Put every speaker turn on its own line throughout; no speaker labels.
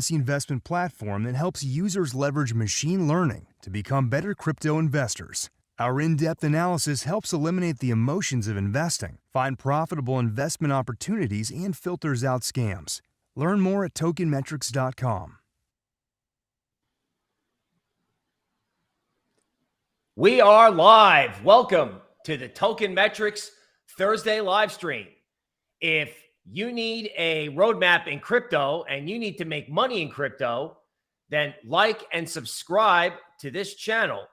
investment platform that helps users leverage machine learning to become better crypto investors. Our in-depth analysis helps eliminate the emotions of investing, find profitable investment opportunities, and filters out scams. Learn more at tokenmetrics.com.
We are live. Welcome to the Token Metrics Thursday live stream. If you need a roadmap in crypto and you need to make money in crypto, then like and subscribe to this channel.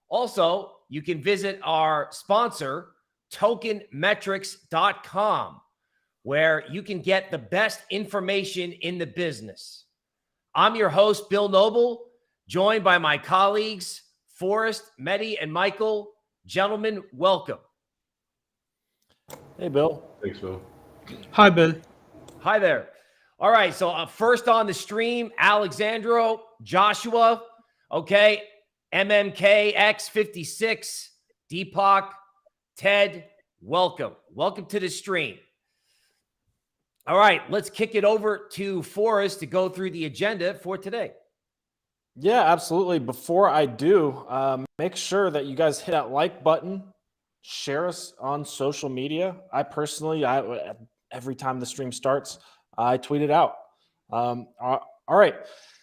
Also, you can visit our sponsor, tokenmetrics.com, where you can get the best information in the business. I'm your host, Bill Noble, joined by my colleagues, Forrest, Mehdi, and Michael. Gentlemen, welcome.
Hey, Bill.
Thanks, Bill.
Hi, Bill.
Hi there. All right, so first on the stream, Alexandro, Joshua, okay, MMKX56, Deepak, Ted, welcome. Welcome to the stream. All right, let's kick it over to Forrest to go through the agenda for today.
Yeah, absolutely. Before I do, make sure that you guys hit that like button, share us on social media. I personally, every time the stream starts, I tweet it out. All right.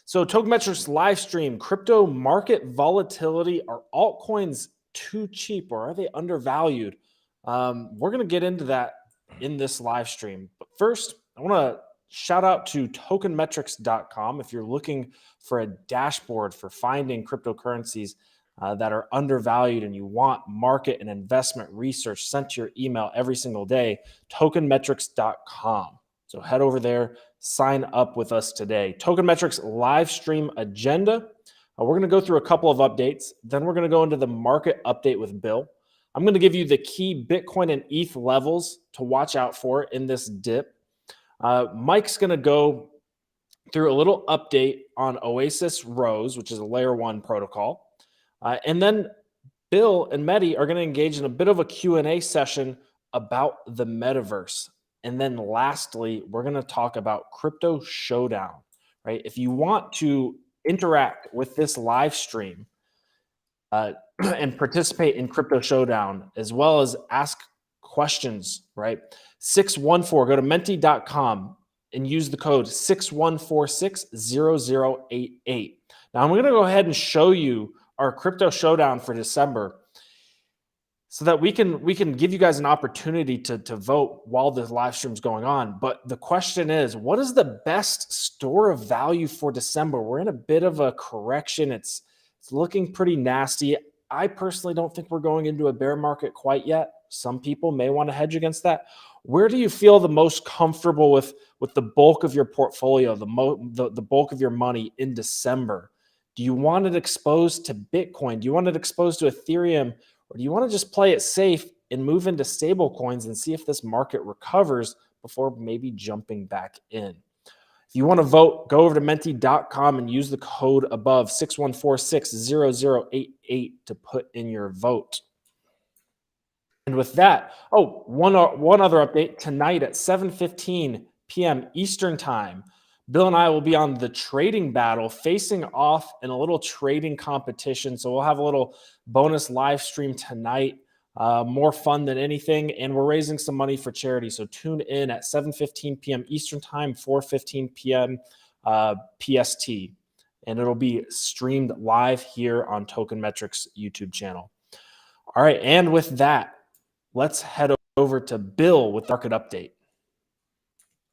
So Token Metrics live stream, crypto market volatility. Are altcoins too cheap or are they undervalued? We're going to get into that in this live stream. But first, I want to shout out to tokenmetrics.com. If you're looking for a dashboard for finding cryptocurrencies that are undervalued and you want market and investment research sent to your email every single day, tokenmetrics.com. So head over there, sign up with us today. Token Metrics live stream agenda. We're going to go through a couple of updates. Then we're going to go into the market update with Bill. I'm going to give you the key Bitcoin and ETH levels to watch out for in this dip. Mike's going to go through a little update on Oasis Rose, which is a layer 1 protocol. And then Bill and Mehdi are going to engage in a bit of a Q&A session about the metaverse. And then lastly, we're going to talk about Crypto Showdown, right? If you want to interact with this live stream and participate in Crypto Showdown, as well as ask questions, right? 614, go to menti.com and use the code 61460088. Now I'm going to go ahead and show you our Crypto Showdown for December so that we can give you guys an opportunity to vote while the live stream is going on. But the question is, what is the best store of value for December? We're in a bit of a correction. It's looking pretty nasty. I personally don't think we're going into a bear market quite yet. Some people may want to hedge against that. Where do you feel the most comfortable with the bulk of your portfolio, the bulk of your money in December? Do you want it exposed to Bitcoin? Do you want it exposed to Ethereum? Or do you want to just play it safe and move into stable coins and see if this market recovers before maybe jumping back in? If you want to vote, go over to menti.com and use the code above 61460088 to put in your vote. And with that, one other update. Tonight at 7:15 p.m. Eastern Time, Bill and I will be on the trading battle, facing off in a little trading competition. So we'll have a little bonus live stream tonight, more fun than anything. And we're raising some money for charity. So tune in at 7:15 p.m. Eastern Time, 4:15 p.m. PST. And it'll be streamed live here on Token Metrics YouTube channel. All right. And with that, let's head over to Bill with market update.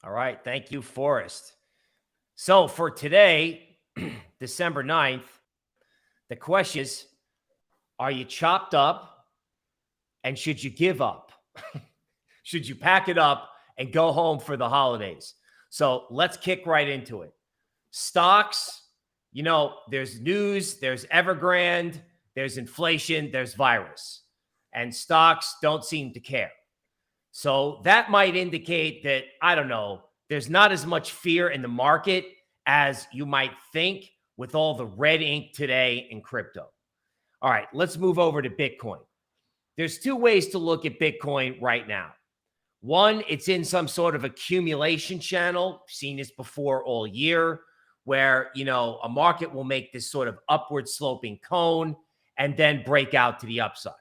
All right. Thank you, Forrest. So for today, December 9th, the question is, are you chopped up and should you give up? Should you pack it up and go home for the holidays? So let's kick right into it. Stocks, there's news, there's Evergrande, there's inflation, there's virus, and stocks don't seem to care. So that might indicate that, I don't know, there's not as much fear in the market as you might think with all the red ink today in crypto. All right, let's move over to Bitcoin. There's two ways to look at Bitcoin right now. One, it's in some sort of accumulation channel. Seen this before all year, where, a market will make this sort of upward sloping cone and then break out to the upside.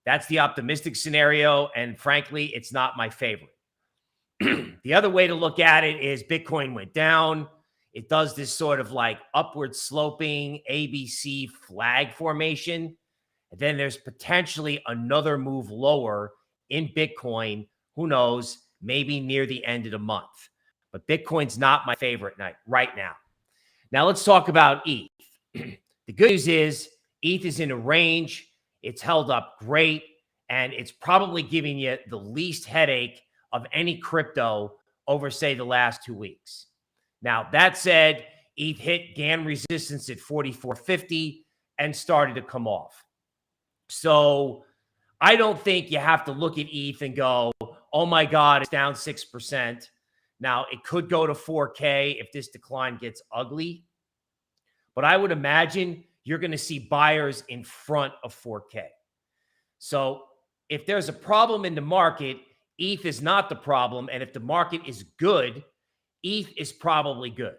That's the optimistic scenario. And frankly, it's not my favorite. The other way to look at it is Bitcoin went down. It does this sort of like upward sloping ABC flag formation. And then there's potentially another move lower in Bitcoin. Who knows? Maybe near the end of the month. But Bitcoin's not my favorite night right now. Now let's talk about ETH. The good news is ETH is in a range. It's held up great. And it's probably giving you the least headache of any crypto over, say, the last 2 weeks. Now, that said, ETH hit GAN resistance at 44.50 and started to come off. So I don't think you have to look at ETH and go, oh my God, it's down 6%. Now, it could go to 4K if this decline gets ugly. But I would imagine you're going to see buyers in front of 4K. So if there's a problem in the market, ETH is not the problem. And if the market is good, ETH is probably good.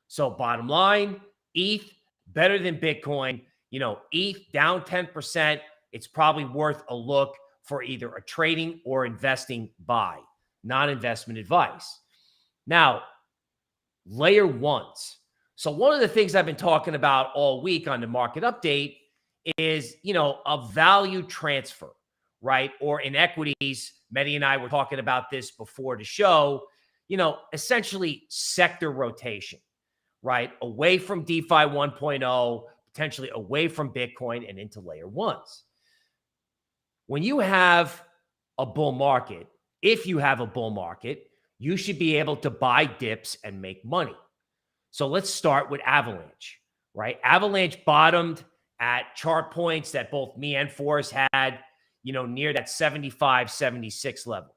So bottom line, ETH better than Bitcoin. ETH down 10%. It's probably worth a look for either a trading or investing buy, not investment advice. Now, layer ones. So one of the things I've been talking about all week on the market update is, a value transfer, right? Or in equities, Mehdi and I were talking about this before the show, essentially sector rotation, right? Away from DeFi 1.0, potentially away from Bitcoin and into layer ones. When you have a bull market, if you have a bull market, you should be able to buy dips and make money. So let's start with Avalanche, right? Avalanche bottomed at chart points that both me and Forrest had, near that 75, 76 level.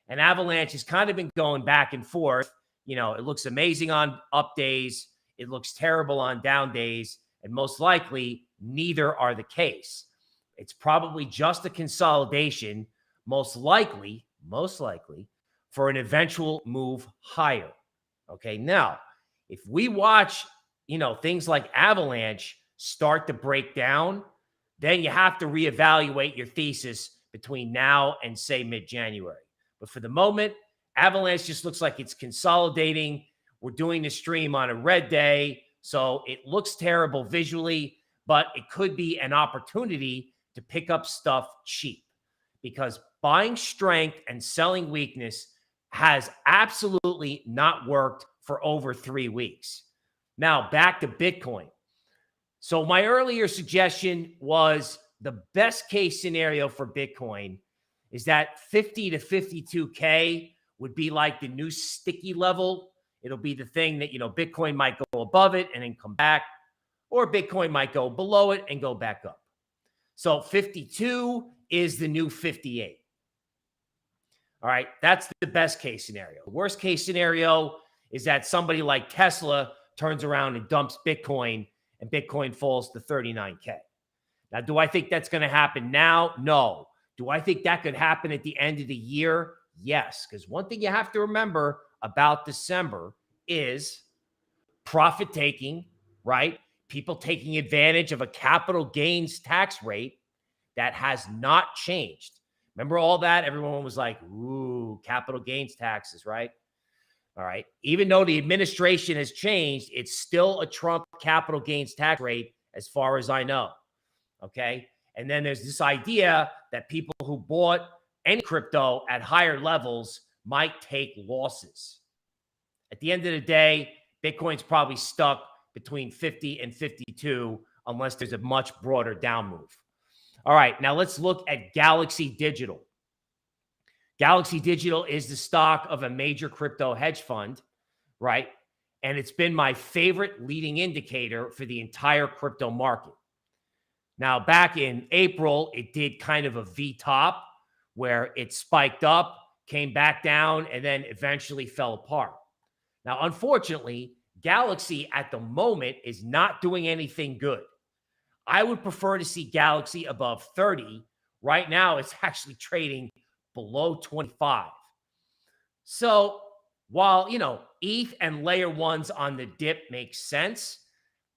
And Avalanche has kind of been going back and forth. It looks amazing on up days. It looks terrible on down days. And most likely, neither are the case. It's probably just a consolidation, most likely, for an eventual move higher. Okay, now, if we watch, things like Avalanche start to break down, then you have to reevaluate your thesis between now and, say, mid-January. But for the moment, Avalanche just looks like it's consolidating. We're doing the stream on a red day, so it looks terrible visually, but it could be an opportunity to pick up stuff cheap, because buying strength and selling weakness has absolutely not worked for over 3 weeks. Now, back to Bitcoin. So my earlier suggestion was the best case scenario for Bitcoin is that 50 to 52K would be like the new sticky level. It'll be the thing that, Bitcoin might go above it and then come back, or Bitcoin might go below it and go back up. So 52 is the new 58. All right, that's the best case scenario. The worst case scenario is that somebody like Tesla turns around and dumps Bitcoin and Bitcoin falls to 39K. Now, do I think that's going to happen now? No. Do I think that could happen at the end of the year? Yes, because one thing you have to remember about December is profit taking, right? People taking advantage of a capital gains tax rate that has not changed. Remember all that? Everyone was like, ooh, capital gains taxes, right? All right. Even though the administration has changed, it's still a Trump capital gains tax rate as far as I know. Okay. And then there's this idea that people who bought any crypto at higher levels might take losses. At the end of the day, Bitcoin's probably stuck between 50 and 52 unless there's a much broader down move. All right, now let's look at Galaxy Digital. Galaxy Digital is the stock of a major crypto hedge fund, right? And it's been my favorite leading indicator for the entire crypto market. Now, back in April, it did kind of a V-top where it spiked up, came back down, and then eventually fell apart. Now, unfortunately, Galaxy at the moment is not doing anything good. I would prefer to see Galaxy above 30. Right now, it's actually trading below 25. So while, ETH and layer ones on the dip makes sense,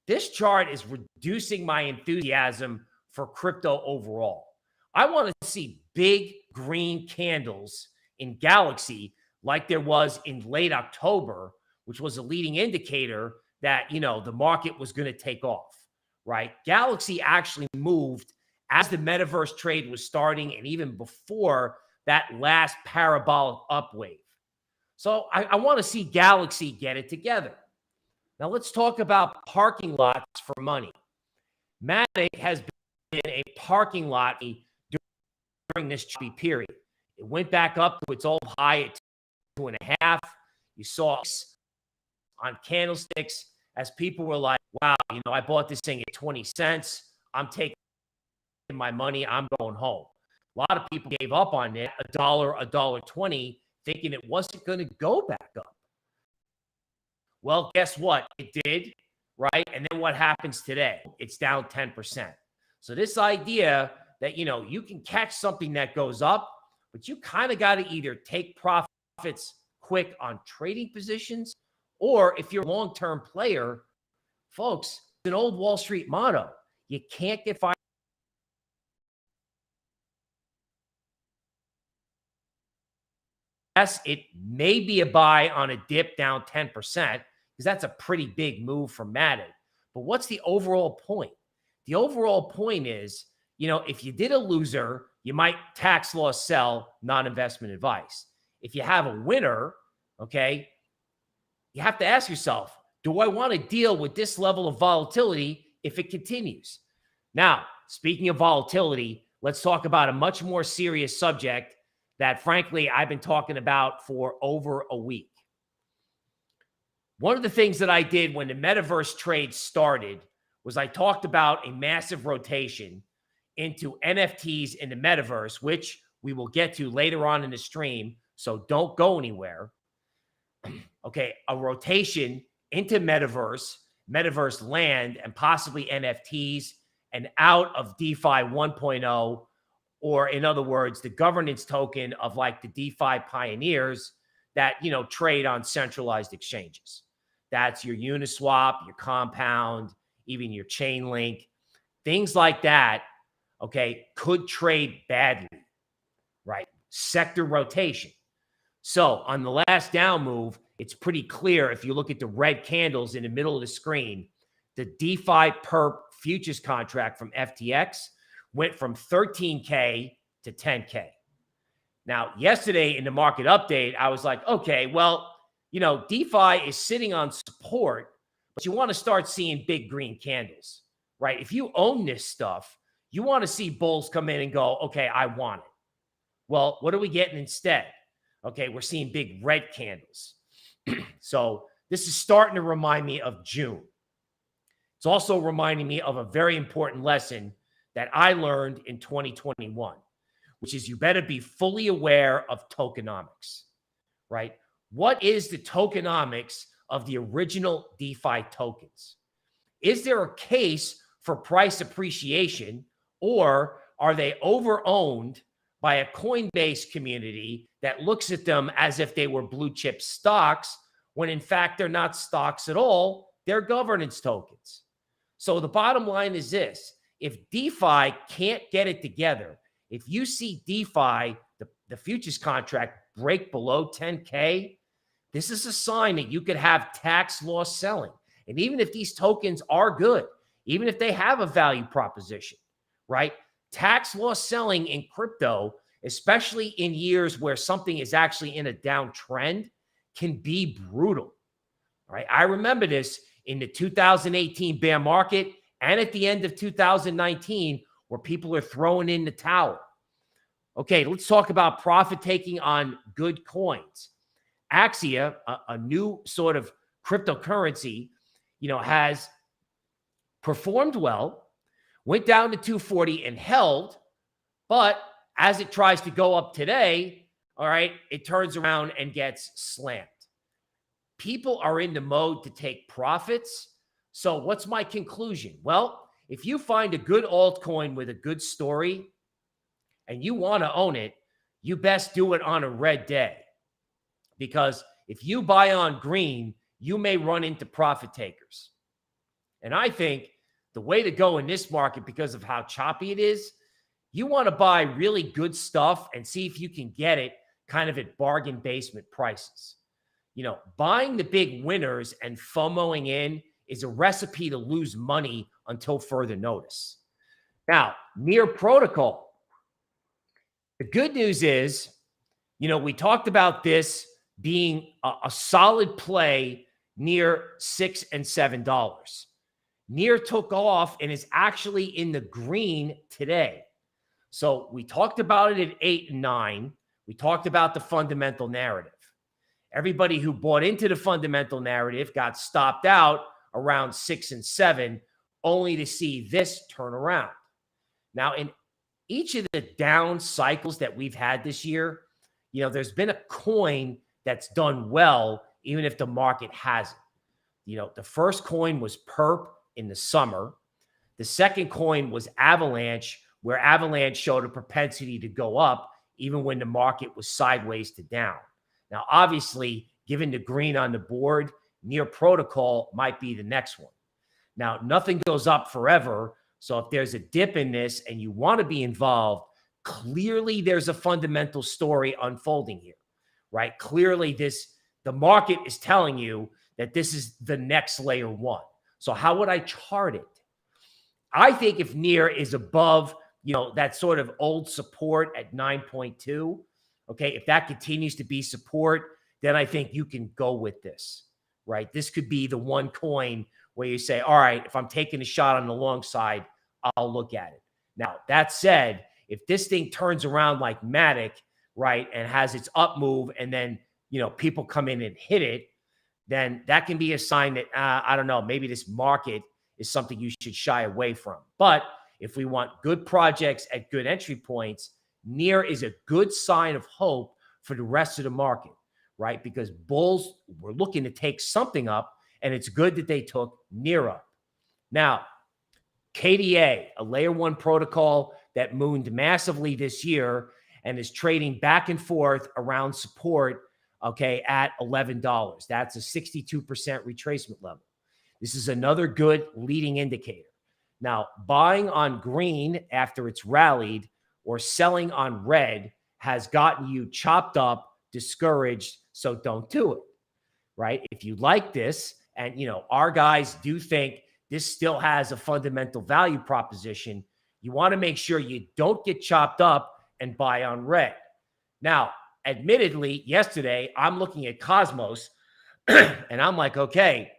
this chart is reducing my enthusiasm for crypto overall. I want to see big green candles in Galaxy like there was in late October, which was a leading indicator that, the market was going to take off, right? Galaxy actually moved as the metaverse trade was starting and even before that last parabolic upwave. So I want to see Galaxy get it together. Now let's talk about parking lots for money. Matic has been a parking lot during this choppy period. It went back up to its old high at 2.5. You saw on candlesticks as people were like, wow, I bought this thing at 20 cents. I'm taking my money. I'm going home. A lot of people gave up on it, $1, $1.20, thinking it wasn't going to go back up. Well, guess what? It did, right? And then what happens today? It's down 10%. So this idea that, you can catch something that goes up, but you kind of got to either take profits quick on trading positions, or if you're a long-term player, folks, it's an old Wall Street motto. You can't get fired. Yes, it may be a buy on a dip down 10% because that's a pretty big move for Matic. But what's the overall point? The overall point is, if you did a loser, you might tax loss sell, non-investment advice. If you have a winner, okay, you have to ask yourself, do I want to deal with this level of volatility if it continues? Now, speaking of volatility, let's talk about a much more serious subject that, frankly, I've been talking about for over a week. One of the things that I did when the metaverse trade started was I talked about a massive rotation into NFTs in the metaverse, which we will get to later on in the stream, so don't go anywhere. Okay, a rotation into metaverse land, and possibly NFTs, and out of DeFi 1.0, or in other words, the governance token of like the DeFi pioneers that, trade on centralized exchanges. That's your Uniswap, your Compound, even your Chainlink, things like that, okay, could trade badly, right? Sector rotation. So on the last down move, it's pretty clear if you look at the red candles in the middle of the screen, the DeFi perp futures contract from FTX went from 13K to 10K. Now, yesterday in the market update, I was like, okay, well, DeFi is sitting on support, but you want to start seeing big green candles, right? If you own this stuff, you want to see bulls come in and go, okay, I want it. Well, what are we getting instead? Okay, we're seeing big red candles. So this is starting to remind me of June. It's also reminding me of a very important lesson that I learned in 2021, which is you better be fully aware of tokenomics, right? What is the tokenomics of the original DeFi tokens? Is there a case for price appreciation, or are they over-owned by a Coinbase community that looks at them as if they were blue chip stocks, when in fact they're not stocks at all, they're governance tokens? So the bottom line is this: if DeFi can't get it together, if you see DeFi, the futures contract, break below 10K, this is a sign that you could have tax loss selling. And even if these tokens are good, even if they have a value proposition, right? Tax loss selling in crypto, especially in years where something is actually in a downtrend, can be brutal. All right. I remember this in the 2018 bear market and at the end of 2019, where people are throwing in the towel. Okay, let's talk about profit taking on good coins. Axia, a new sort of cryptocurrency, has performed well, went down to 240 and held, but as it tries to go up today, all right, it turns around and gets slammed. People are in the mode to take profits. So what's my conclusion? Well, if you find a good altcoin with a good story and you want to own it, you best do it on a red day. Because if you buy on green, you may run into profit takers. And I think the way to go in this market, because of how choppy it is, you want to buy really good stuff and see if you can get it kind of at bargain basement prices. Buying the big winners and FOMOing in is a recipe to lose money until further notice. Now, Near Protocol. The good news is, we talked about this being a solid play near $6 and $7. Near took off and is actually in the green today. So we talked about it at 8 and 9. We talked about the fundamental narrative. Everybody who bought into the fundamental narrative got stopped out around 6 and 7, only to see this turn around. Now, in each of the down cycles that we've had this year, there's been a coin that's done well, even if the market hasn't. The first coin was Perp in the summer. The second coin was Avalanche, where Avalanche showed a propensity to go up, even when the market was sideways to down. Now, obviously, given the green on the board, Near Protocol might be the next one. Now, nothing goes up forever. So if there's a dip in this and you want to be involved, clearly there's a fundamental story unfolding here, right? Clearly the market is telling you that this is the next layer one. So how would I chart it? I think if Near is above, that sort of old support at 9.2, okay, if that continues to be support, then I think you can go with this, right? This could be the one coin where you say, all right, if I'm taking a shot on the long side, I'll look at it. Now, that said, if this thing turns around like Matic, right, and has its up move, and then, people come in and hit it, then that can be a sign that, I don't know, maybe this market is something you should shy away from. But if we want good projects at good entry points, Near is a good sign of hope for the rest of the market, right? Because bulls were looking to take something up, and it's good that they took Near up. Now, KDA, a layer one protocol that mooned massively this year and is trading back and forth around support, okay, at $11. That's a 62% retracement level. This is another good leading indicator. Now, buying on green after it's rallied or selling on red has gotten you chopped up, discouraged, so don't do it, right? If you like this, and, our guys do think this still has a fundamental value proposition, you want to make sure you don't get chopped up and buy on red. Now, admittedly, yesterday, I'm looking at Cosmos, and I'm like, okay,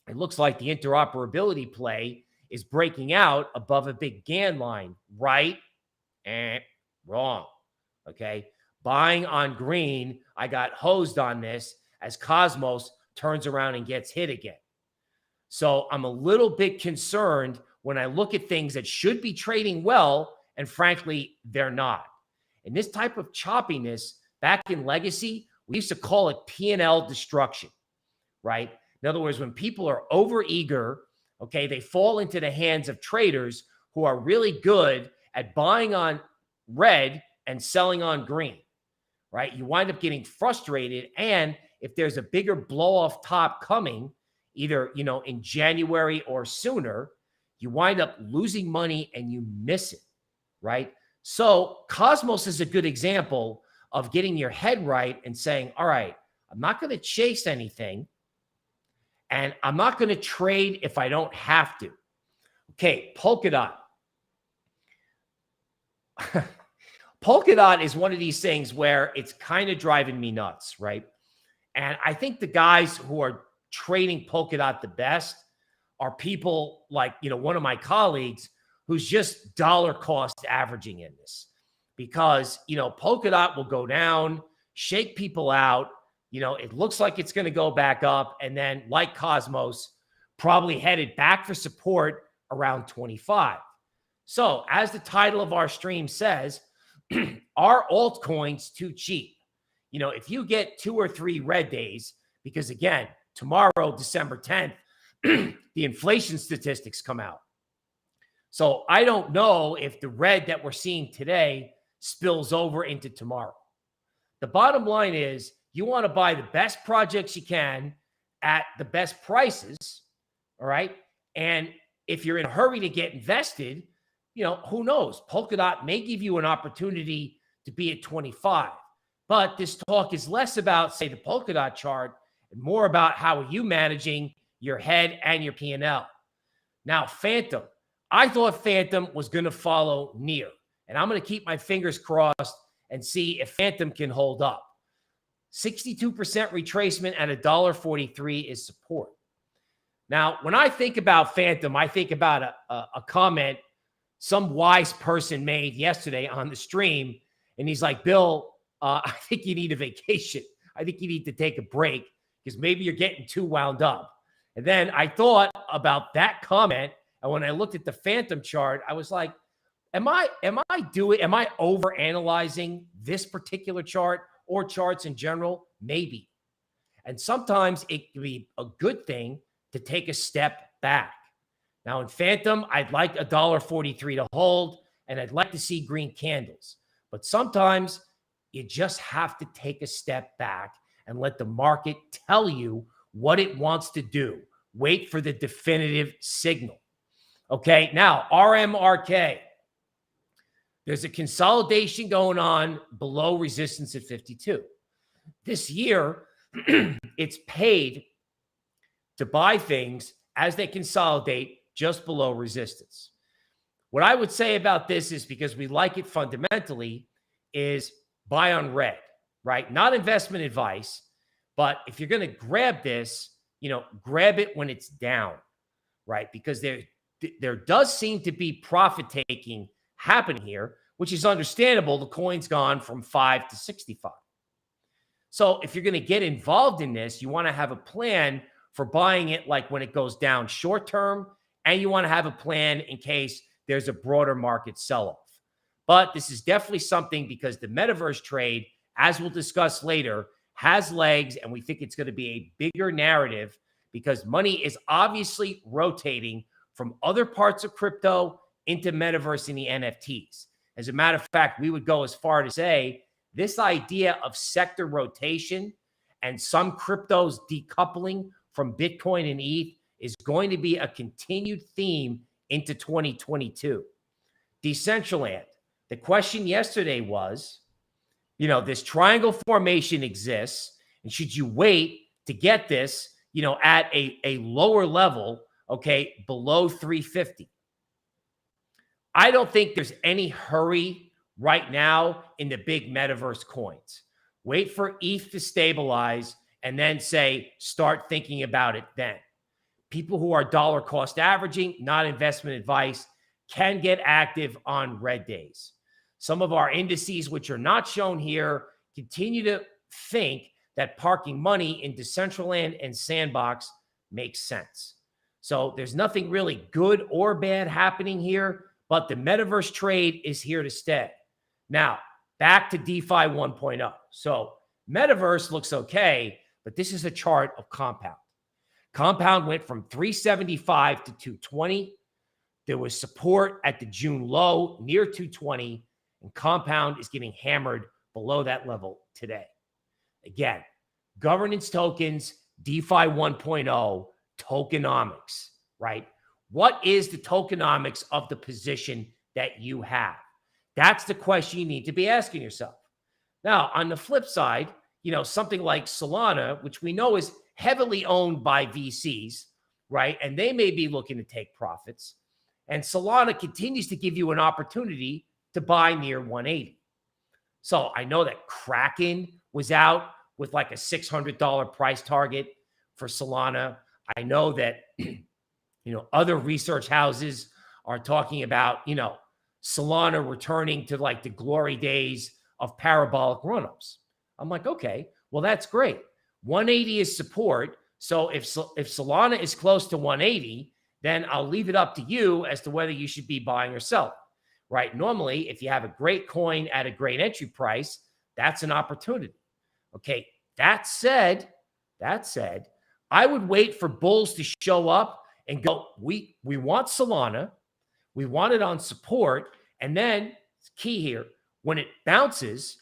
it looks like the interoperability play is breaking out above a big Gann line, right? Wrong, okay? Buying on green, I got hosed on this as Cosmos turns around and gets hit again. So I'm a little bit concerned when I look at things that should be trading well, and frankly, they're not. And this type of choppiness, back in Legacy, we used to call it P&L destruction, right? In other words, when people are overeager, okay, they fall into the hands of traders who are really good at buying on red and selling on green, right? You wind up getting frustrated, and if there's a bigger blow off top coming, either, in January or sooner, you wind up losing money and you miss it, right? So Cosmos is a good example of getting your head right and saying, all right, I'm not going to chase anything, and I'm not going to trade if I don't have to. Okay, Polkadot. Polkadot is one of these things where it's kind of driving me nuts, right? And I think the guys who are trading Polkadot the best are people like, one of my colleagues who's just dollar cost averaging in this, because, Polkadot will go down, shake people out. It looks like it's going to go back up. And then, like Cosmos, probably headed back for support around 25. So as the title of our stream says, are altcoins too cheap? If you get 2 or 3 red days, because again, tomorrow, December 10th, the inflation statistics come out. So I don't know if the red that we're seeing today spills over into tomorrow. The bottom line is You want to buy the best projects you can at the best prices, all right? And if you're in a hurry to get invested, who knows? Polkadot may give you an opportunity to be at 25. But this talk is less about, say, the Polkadot chart and more about how are you managing your head and your P&L. Now, Phantom. I thought Phantom was going to follow near. And I'm going to keep my fingers crossed and see if Phantom can hold up. 62% retracement at $1.43 is support. Now, when I think about Phantom, I think about a comment some wise person made yesterday on the stream. And he's like, Bill, I think you need a vacation. I think you need to take a break because maybe you're getting too wound up. And then I thought about that comment. And when I looked at the Phantom chart, I was like, am I overanalyzing this particular chart or charts in general? Maybe. And sometimes it can be a good thing to take a step back. Now in Phantom, I'd like $1.43 to hold, and I'd like to see green candles. But sometimes you just have to take a step back and let the market tell you what it wants to do. Wait for the definitive signal. Okay, now RMRK. There's a consolidation going on below resistance at 52. This year, it's paid to buy things as they consolidate just below resistance. What I would say about this is, because we like it fundamentally, is buy on red, right? Not investment advice, but if you're going to grab this, grab it when it's down, right? Because there does seem to be profit taking happening here, which is understandable. The coin's gone from 5 to 65. So if you're going to get involved in this, you want to have a plan for buying it like when it goes down short term, and you want to have a plan in case there's a broader market sell-off. But this is definitely something, because the metaverse trade, as we'll discuss later, has legs, and we think it's going to be a bigger narrative because money is obviously rotating from other parts of crypto into metaverse and the NFTs. As a matter of fact, we would go as far to say this idea of sector rotation and some cryptos decoupling from Bitcoin and ETH is going to be a continued theme into 2022. Decentraland. The question yesterday was, this triangle formation exists, and should you wait to get this, at a lower level, okay, below 350? I don't think there's any hurry right now in the big metaverse coins. Wait for ETH to stabilize and then start thinking about it then. People who are dollar cost averaging, not investment advice, can get active on red days. Some of our indices, which are not shown here, continue to think that parking money in Decentraland and Sandbox makes sense. So there's nothing really good or bad happening here, but the metaverse trade is here to stay. Now, back to DeFi 1.0. So metaverse looks okay, but this is a chart of Compound. Compound went from 375 to 220. There was support at the June low near 220, and Compound is getting hammered below that level today. Again, governance tokens, DeFi 1.0, tokenomics, right? What is the tokenomics of the position that you have? That's the question you need to be asking yourself. Now, on the flip side, something like Solana, which we know is heavily owned by VCs, right? And they may be looking to take profits. And Solana continues to give you an opportunity to buy near 180. So I know that Kraken was out with like a $600 price target for Solana. I know that, other research houses are talking about, Solana returning to like the glory days of parabolic run-ups. I'm like, okay, well, that's great. 180 is support. So if Solana is close to 180, then I'll leave it up to you as to whether you should be buying or selling, right? Normally, if you have a great coin at a great entry price, that's an opportunity. Okay, that said, I would wait for bulls to show up and go, we want Solana, we want it on support, and then it's key here, when it bounces,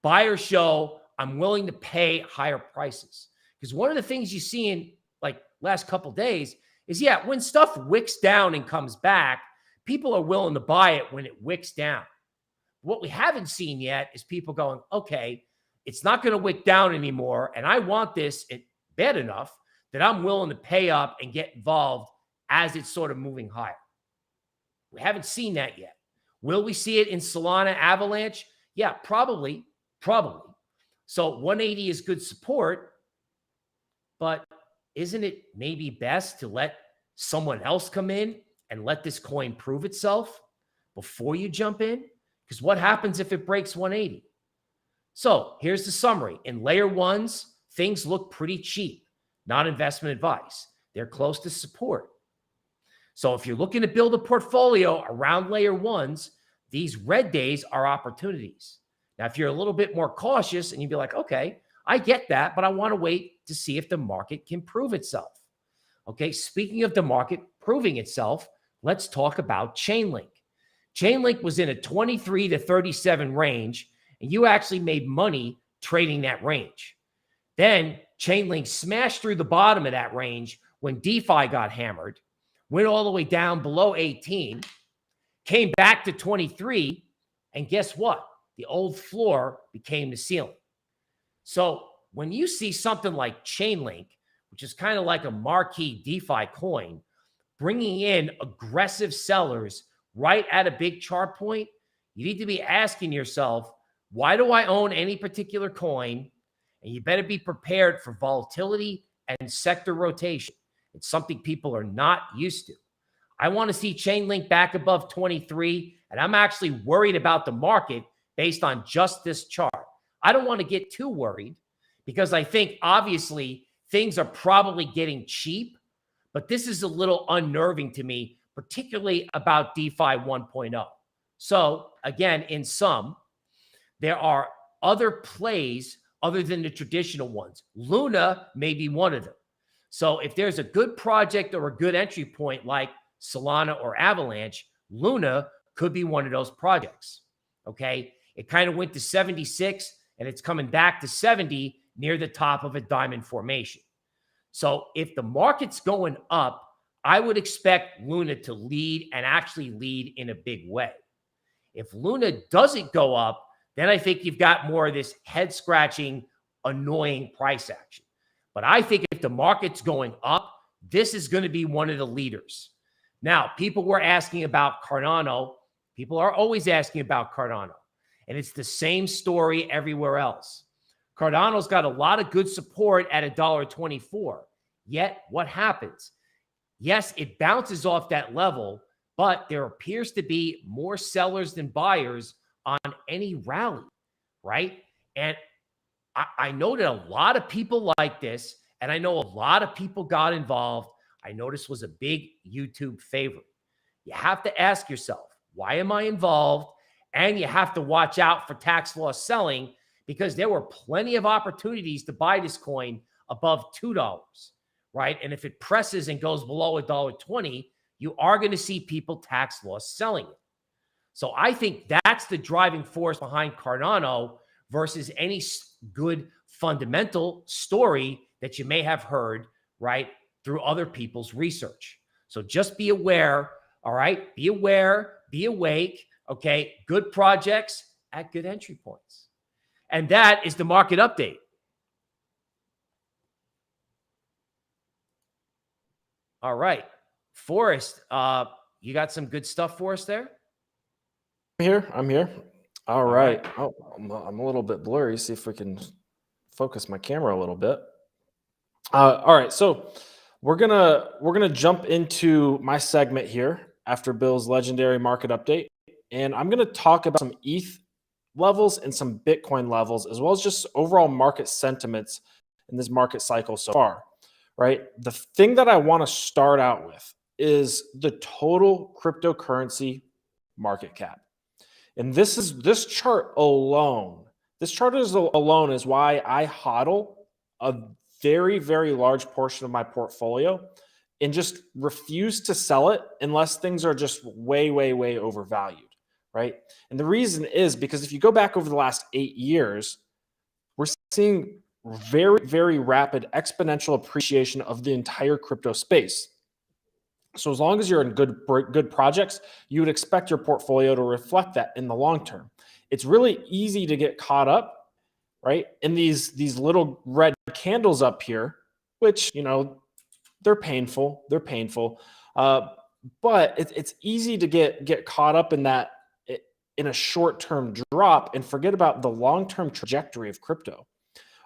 buyers show I'm willing to pay higher prices. Because one of the things you see in like last couple days is, yeah, when stuff wicks down and comes back, people are willing to buy it when it wicks down. What we haven't seen yet is people going, okay, it's not going to wick down anymore, and I want this bad enough that I'm willing to pay up and get involved as it's sort of moving higher. We haven't seen that yet. Will we see it in Solana, Avalanche? Yeah, probably. So 180 is good support, but isn't it maybe best to let someone else come in and let this coin prove itself before you jump in? Because what happens if it breaks 180? So here's the summary. In layer ones, things look pretty cheap. Not investment advice. They're close to support. So if you're looking to build a portfolio around layer ones, these red days are opportunities. Now, if you're a little bit more cautious and you'd be like, okay, I get that, but I want to wait to see if the market can prove itself. Okay, speaking of the market proving itself, let's talk about Chainlink. Chainlink was in a 23 to 37 range, and you actually made money trading that range. Then Chainlink smashed through the bottom of that range when DeFi got hammered, went all the way down below 18, came back to 23, and guess what? The old floor became the ceiling. So when you see something like Chainlink, which is kind of like a marquee DeFi coin, bringing in aggressive sellers right at a big chart point, you need to be asking yourself, why do I own any particular coin? And you better be prepared for volatility and sector rotation. It's something people are not used to. I want to see Chainlink back above 23, and I'm actually worried about the market based on just this chart. I don't want to get too worried because I think obviously things are probably getting cheap, but this is a little unnerving to me, particularly about DeFi 1.0. So again, in sum, there are other plays other than the traditional ones. Luna may be one of them. So if there's a good project or a good entry point like Solana or Avalanche, Luna could be one of those projects. Okay. It kind of went to 76 and it's coming back to 70 near the top of a diamond formation. So if the market's going up, I would expect Luna to lead and actually lead in a big way. If Luna doesn't go up, then I think you've got more of this head-scratching, annoying price action. But I think if the market's going up, this is going to be one of the leaders. Now, people were asking about Cardano. People are always asking about Cardano. And it's the same story everywhere else. Cardano's got a lot of good support at $1.24. Yet, what happens? Yes, it bounces off that level, but there appears to be more sellers than buyers on any rally, right? And I know that a lot of people like this, and I know a lot of people got involved. I know this was a big YouTube favorite. You have to ask yourself, why am I involved? And you have to watch out for tax loss selling because there were plenty of opportunities to buy this coin above $2, right? And if it presses and goes below $1.20, you are going to see people tax loss selling it. So I think that's the driving force behind Cardano versus any good fundamental story that you may have heard, right, through other people's research. So just be aware, all right? Be aware, be awake, okay? Good projects at good entry points. And that is the market update. All right. Forrest, you got some good stuff for us there?
I'm here. All right. Oh, I'm a little bit blurry. See if we can focus my camera a little bit. All right. So we're gonna jump into my segment here after Bill's legendary market update, and I'm gonna talk about some ETH levels and some Bitcoin levels, as well as just overall market sentiments in this market cycle so far. Right. The thing that I want to start out with is the total cryptocurrency market cap. And this chart alone is why I hodl a very, very large portion of my portfolio and just refuse to sell it unless things are just way, way, way overvalued, right? And the reason is because if you go back over the last 8 years, we're seeing very, very rapid exponential appreciation of the entire crypto space. So as long as you're in good projects, you would expect your portfolio to reflect that in the long term. It's really easy to get caught up, right, in these little red candles up here, which, you know, they're painful. They're painful. But it's easy to get caught up in that, in a short-term drop, and forget about the long-term trajectory of crypto.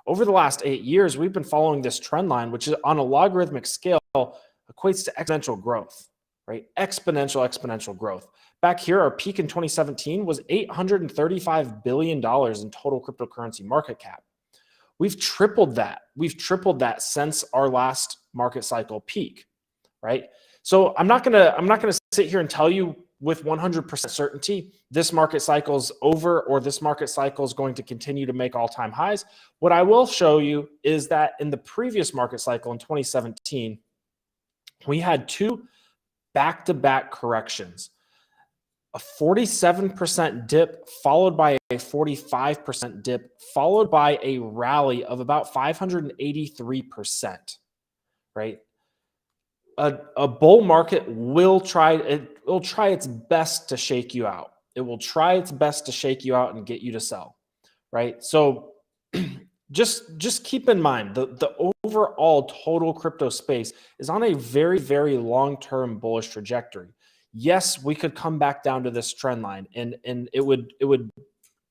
Over the last 8 years, we've been following this trend line, which is on a logarithmic scale equates to exponential growth, right? Exponential growth. Back here, our peak in 2017 was $835 billion in total cryptocurrency market cap. We've tripled that. We've tripled that since our last market cycle peak, right? So I'm not gonna sit here and tell you with 100% certainty this market cycle's over or this market cycle is going to continue to make all-time highs. What I will show you is that in the previous market cycle in 2017, we had two back-to-back corrections, a 47% dip followed by a 45% dip, followed by a rally of about 583%, right? A bull market will try its best to shake you out. It will try its best to shake you out and get you to sell, right? So just keep in mind the overall total crypto space is on a very, very long-term bullish trajectory. Yes, we could come back down to this trend line and it would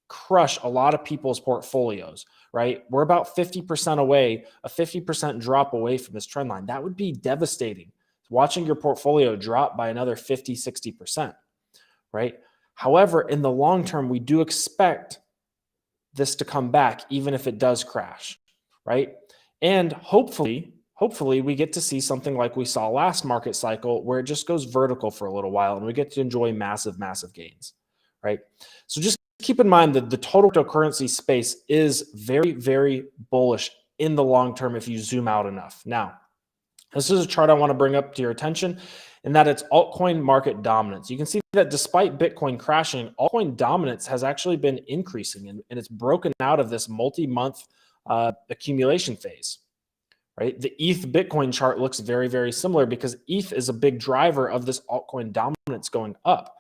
crush a lot of people's portfolios, right? We're about 50% away, a 50% drop away from this trend line. That would be devastating. Watching your portfolio drop by another 50, 60%, right? However, in the long term, we do expect this to come back, even if it does crash, right? And hopefully we get to see something like we saw last market cycle where it just goes vertical for a little while and we get to enjoy massive gains, right? So just keep in mind that the total cryptocurrency space is very, very bullish in the long term if you zoom out enough. Now, this is a chart I want to bring up to your attention, and that it's altcoin market dominance. You can see that despite Bitcoin crashing, altcoin dominance has actually been increasing, and it's broken out of this multi-month accumulation phase, right? The ETH Bitcoin chart looks very, very similar because ETH is a big driver of this altcoin dominance going up.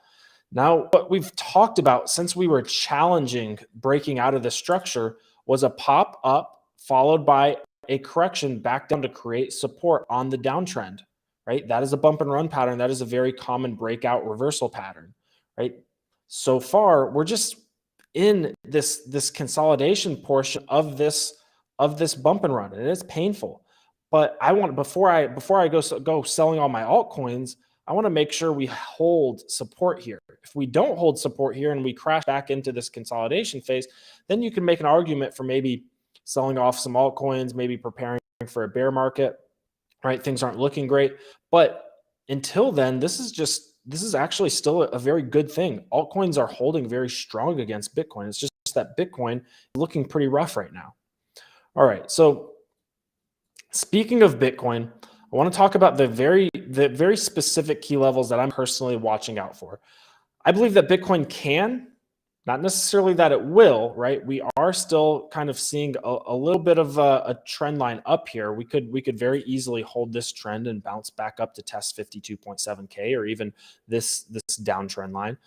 Now, what we've talked about since we were challenging breaking out of this structure was a pop up followed by a correction back down to create support on the downtrend, right? That is a bump and run pattern. That is a very common breakout reversal pattern, right? So far, we're just in this consolidation portion of this bump and run, and it's painful. But I want, before I go selling all my altcoins, I want to make sure we hold support here. If we don't hold support here and we crash back into this consolidation phase, then you can make an argument for maybe selling off some altcoins, maybe preparing for a bear market, right? Things aren't looking great. But until then, this is actually still a very good thing. Altcoins are holding very strong against Bitcoin. It's just that Bitcoin is looking pretty rough right now. All right. So speaking of Bitcoin, I want to talk about the very specific key levels that I'm personally watching out for. I believe that Bitcoin can, not necessarily that it will, right? We are still kind of seeing a little bit of a trend line up here. We could very easily hold this trend and bounce back up to test 52.7K or even this downtrend line.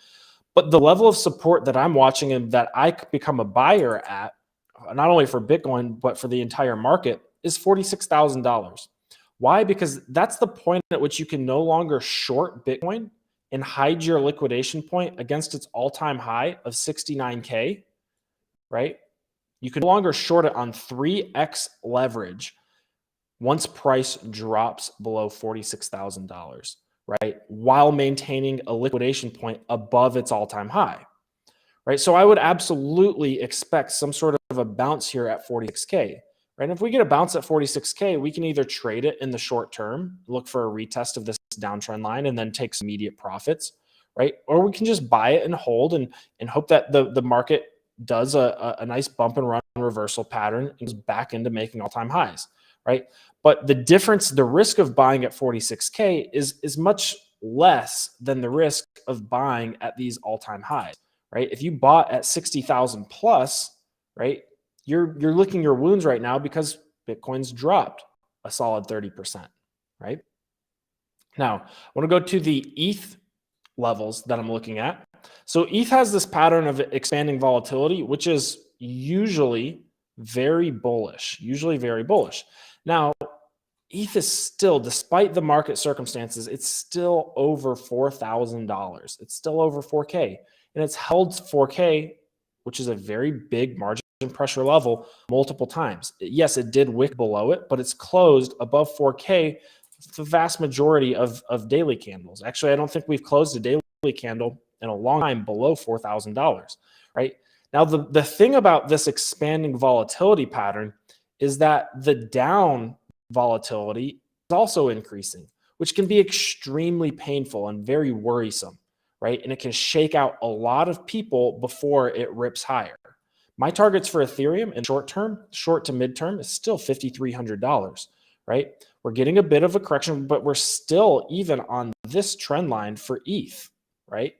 But the level of support that I'm watching and that I could become a buyer at, not only for Bitcoin, but for the entire market, is $46,000. Why? Because that's the point at which you can no longer short Bitcoin and hide your liquidation point against its all-time high of 69K, right? You can no longer short it on 3x leverage once price drops below $46,000, right? While maintaining a liquidation point above its all-time high, right? So I would absolutely expect some sort of a bounce here at 46K. Right? And if we get a bounce at 46K, we can either trade it in the short term, look for a retest of this downtrend line, and then take some immediate profits, right? Or we can just buy it and hold and hope that the market does a nice bump and run reversal pattern and goes back into making all-time highs, right? But the difference, the risk of buying at 46K is much less than the risk of buying at these all-time highs, right? If you bought at 60,000 plus, right, you're licking your wounds right now because Bitcoin's dropped a solid 30%, right? Now, I want to go to the ETH levels that I'm looking at. So ETH has this pattern of expanding volatility, which is usually very bullish, Now, ETH is still, despite the market circumstances, it's still over $4,000. It's still over 4K, and it's held 4K, which is a very big margin pressure level, multiple times. Yes, it did wick below it, but it's closed above 4K the vast majority of daily candles. Actually, I don't think we've closed a daily candle in a long time below $4,000, right? Now, the thing about this expanding volatility pattern is that the down volatility is also increasing, which can be extremely painful and very worrisome, right? And it can shake out a lot of people before it rips higher. My targets for Ethereum in short to midterm is still $5,300, right? We're getting a bit of a correction, but we're still even on this trend line for ETH, right?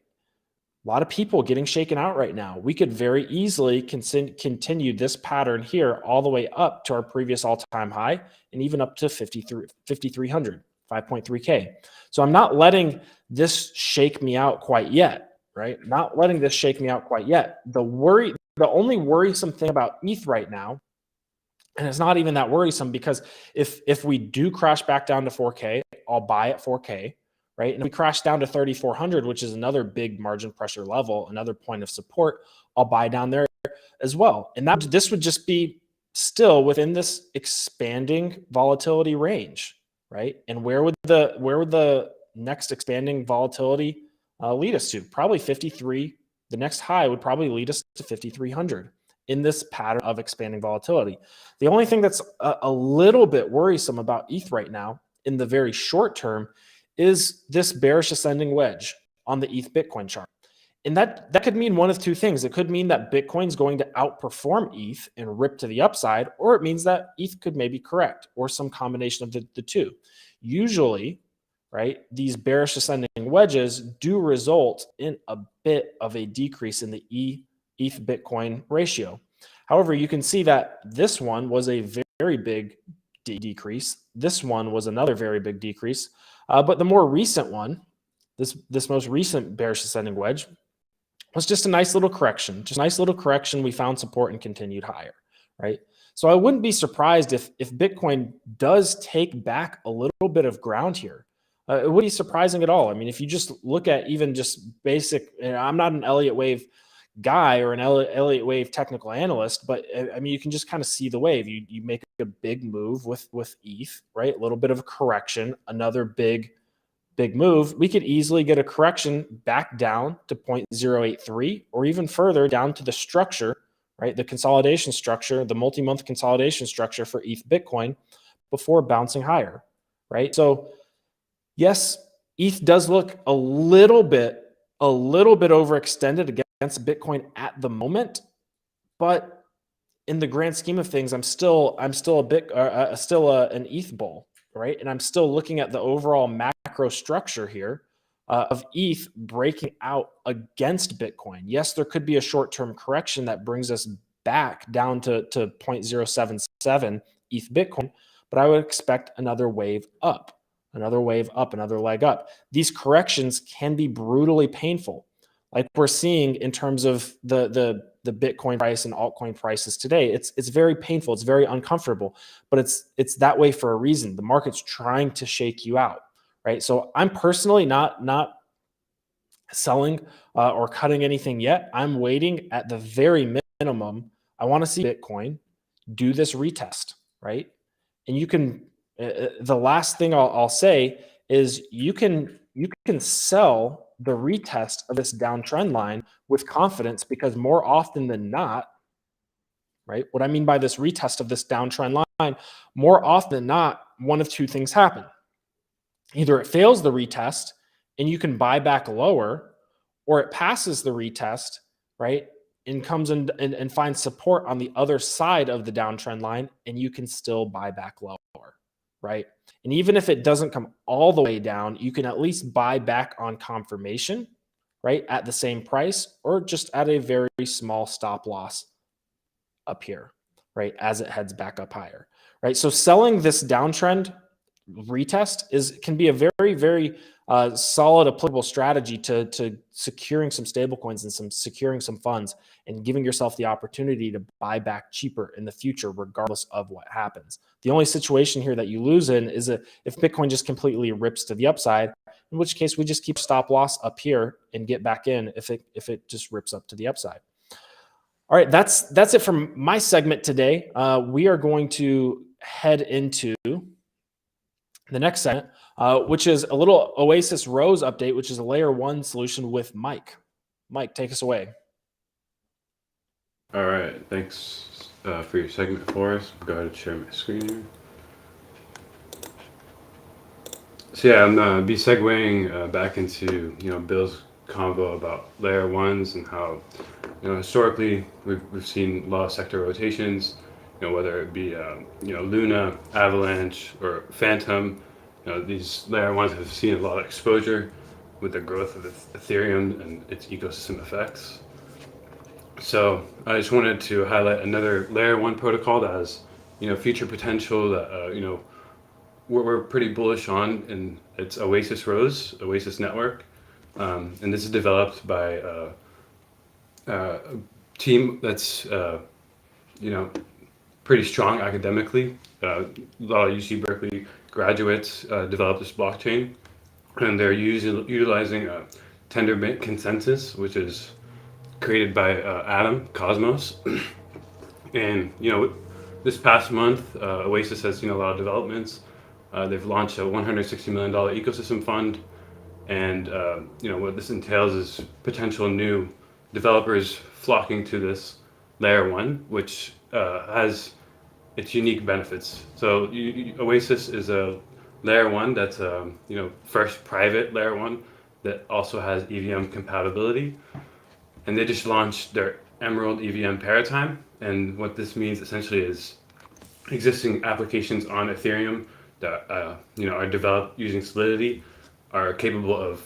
A lot of people getting shaken out right now. We could very easily continue this pattern here all the way up to our previous all-time high and even up to 5,300, 5.3K. So I'm not letting this shake me out quite yet, right? Not letting this shake me out quite yet. The only worrisome thing about ETH right now, and it's not even that worrisome, because if we do crash back down to 4K, I'll buy at 4K, right? And if we crash down to 3,400, which is another big margin pressure level, another point of support, I'll buy down there as well. And this would just be still within this expanding volatility range, right? And where would the next expanding volatility lead us to? Probably 53. The next high would probably lead us to 5,300 in this pattern of expanding volatility. The only thing that's a little bit worrisome about ETH right now in the very short term is this bearish ascending wedge on the ETH Bitcoin chart. And that could mean one of two things. It could mean that Bitcoin's going to outperform ETH and rip to the upside, or it means that ETH could maybe correct, or some combination of the two. Usually, right, these bearish ascending wedges do result in a bit of a decrease in the ETH Bitcoin ratio. However, you can see that this one was a very big decrease. This one was another very big decrease. But the more recent one, this most recent bearish ascending wedge, was just a nice little correction. Just a nice little correction. We found support and continued higher, right? So I wouldn't be surprised if Bitcoin does take back a little bit of ground here. It wouldn't be surprising at all. I mean, if you just look at even just basic, I'm not an Elliott Wave guy or an Elliott Wave technical analyst, but I mean, you can just kind of see the wave. You make a big move with ETH, right? A little bit of a correction, another big move. We could easily get a correction back down to 0.083 or even further down to the structure, right? The consolidation structure, the multi-month consolidation structure for ETH Bitcoin before bouncing higher, right? So yes, ETH does look a little bit overextended against Bitcoin at the moment, but in the grand scheme of things, I'm still an ETH bull, right? And I'm still looking at the overall macro structure here of ETH breaking out against Bitcoin. Yes, there could be a short-term correction that brings us back down to 0.077 ETH Bitcoin, but I would expect another wave up, another leg up. These corrections can be brutally painful, like we're seeing in terms of the Bitcoin price and altcoin prices today. It's very painful. It's very uncomfortable, but it's that way for a reason. The market's trying to shake you out, right? So I'm personally not selling or cutting anything yet. I'm waiting at the very minimum. I want to see Bitcoin do this retest, right? And you can. The last thing I'll say is you can sell the retest of this downtrend line with confidence, because more often than not, right? What I mean by this retest of this downtrend line, more often than not, one of two things happen. Either it fails the retest and you can buy back lower, or it passes the retest, right? And comes in and finds support on the other side of the downtrend line, and you can still buy back lower, right? And even if it doesn't come all the way down, you can at least buy back on confirmation, right? At the same price, or just at a very small stop loss up here. right, as it heads back up higher, right? So selling this downtrend retest can be a very, very solid, applicable strategy to securing some stable coins and securing some funds and giving yourself the opportunity to buy back cheaper in the future, regardless of what happens. The only situation here that you lose in is if Bitcoin just completely rips to the upside, in which case we just keep stop loss up here and get back in if it just rips up to the upside. All right, that's it from my segment today. We are going to head into the next segment, which is a little Oasis Rose update, which is a layer 1 solution with Mike. Mike, take us away.
All right, thanks for your segment for us. Go ahead and share my screen here. So yeah, I'm gonna be segueing back into Bill's convo about layer 1s and how historically we've seen a lot of sector rotations. Whether it be Luna, Avalanche, or Phantom, these layer 1s have seen a lot of exposure with the growth of Ethereum and its ecosystem effects. So I just wanted to highlight another layer 1 protocol that has future potential that we're pretty bullish on, and it's Oasis Network, and this is developed by a team that's pretty strong academically. A lot of UC Berkeley graduates developed this blockchain, and they're utilizing a tender bank consensus, which is created by Atom Cosmos. And this past month, Oasis has seen a lot of developments. They've launched a $160 million ecosystem fund, and what this entails is potential new developers flocking to this layer 1, which has its unique benefits. So Oasis is a layer 1 that's first private layer 1 that also has EVM compatibility, and they just launched their Emerald EVM paradigm. And what this means essentially is existing applications on Ethereum that are developed using Solidity are capable of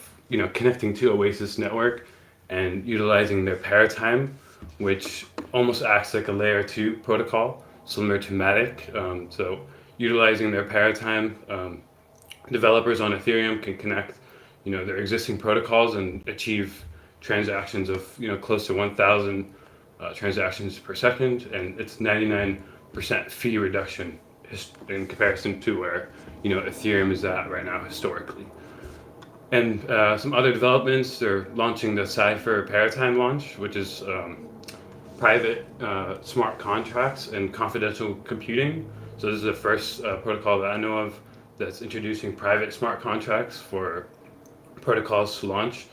connecting to Oasis network and utilizing their paradigm, which almost acts like a layer 2 protocol, similar to Matic. So utilizing their paradigm, developers on Ethereum can connect their existing protocols and achieve transactions of close to 1,000 transactions per second, and it's 99% fee reduction in comparison to where Ethereum is at right now historically. And some other developments, they're launching the Cypher Paradigm launch, which is private smart contracts and confidential computing. So this is the first protocol that I know of that's introducing private smart contracts for protocols to launch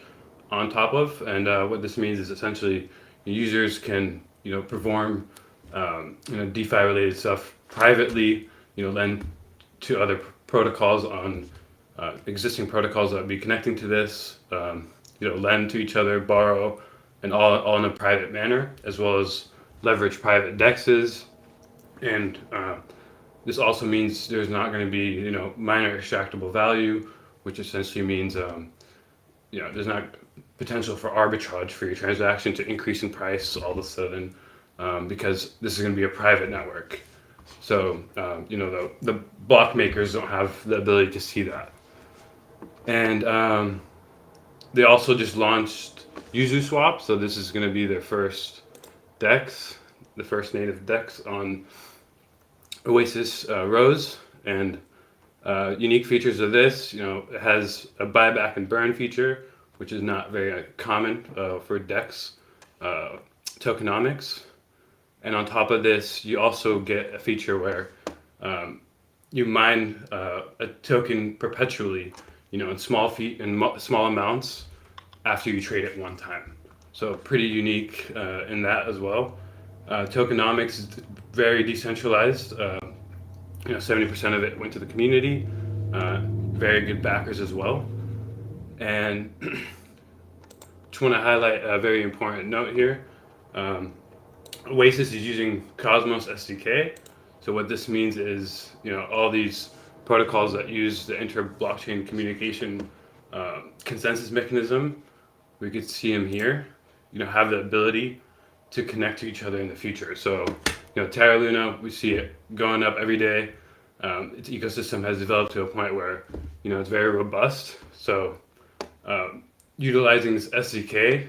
on top of. And what this means is essentially users can perform DeFi related stuff privately, lend to other protocols on existing protocols that would be connecting to this, lend to each other, borrow, and all in a private manner, as well as leverage private dexes. And this also means there's not going to be minor extractable value, which essentially means there's not potential for arbitrage for your transaction to increase in price all of a sudden, because this is going to be a private network. So the block makers don't have the ability to see that. And they also just launched UzuSwap, so this is going to be their first DEX, the first native DEX on Oasis Rose. And unique features of this, it has a buyback and burn feature, which is not very common for DEX tokenomics. And on top of this, you also get a feature where you mine a token perpetually, in small amounts after you trade it one time. So pretty unique in that as well. Tokenomics is very decentralized. 70% of it went to the community. Very good backers as well. And just want to highlight a very important note here. Oasis is using Cosmos SDK. So what this means is, all these protocols that use the inter-blockchain communication consensus mechanism, we could see them here, have the ability to connect to each other in the future. So Terra Luna, we see it going up every day. Its ecosystem has developed to a point where, it's very robust. So utilizing this SDK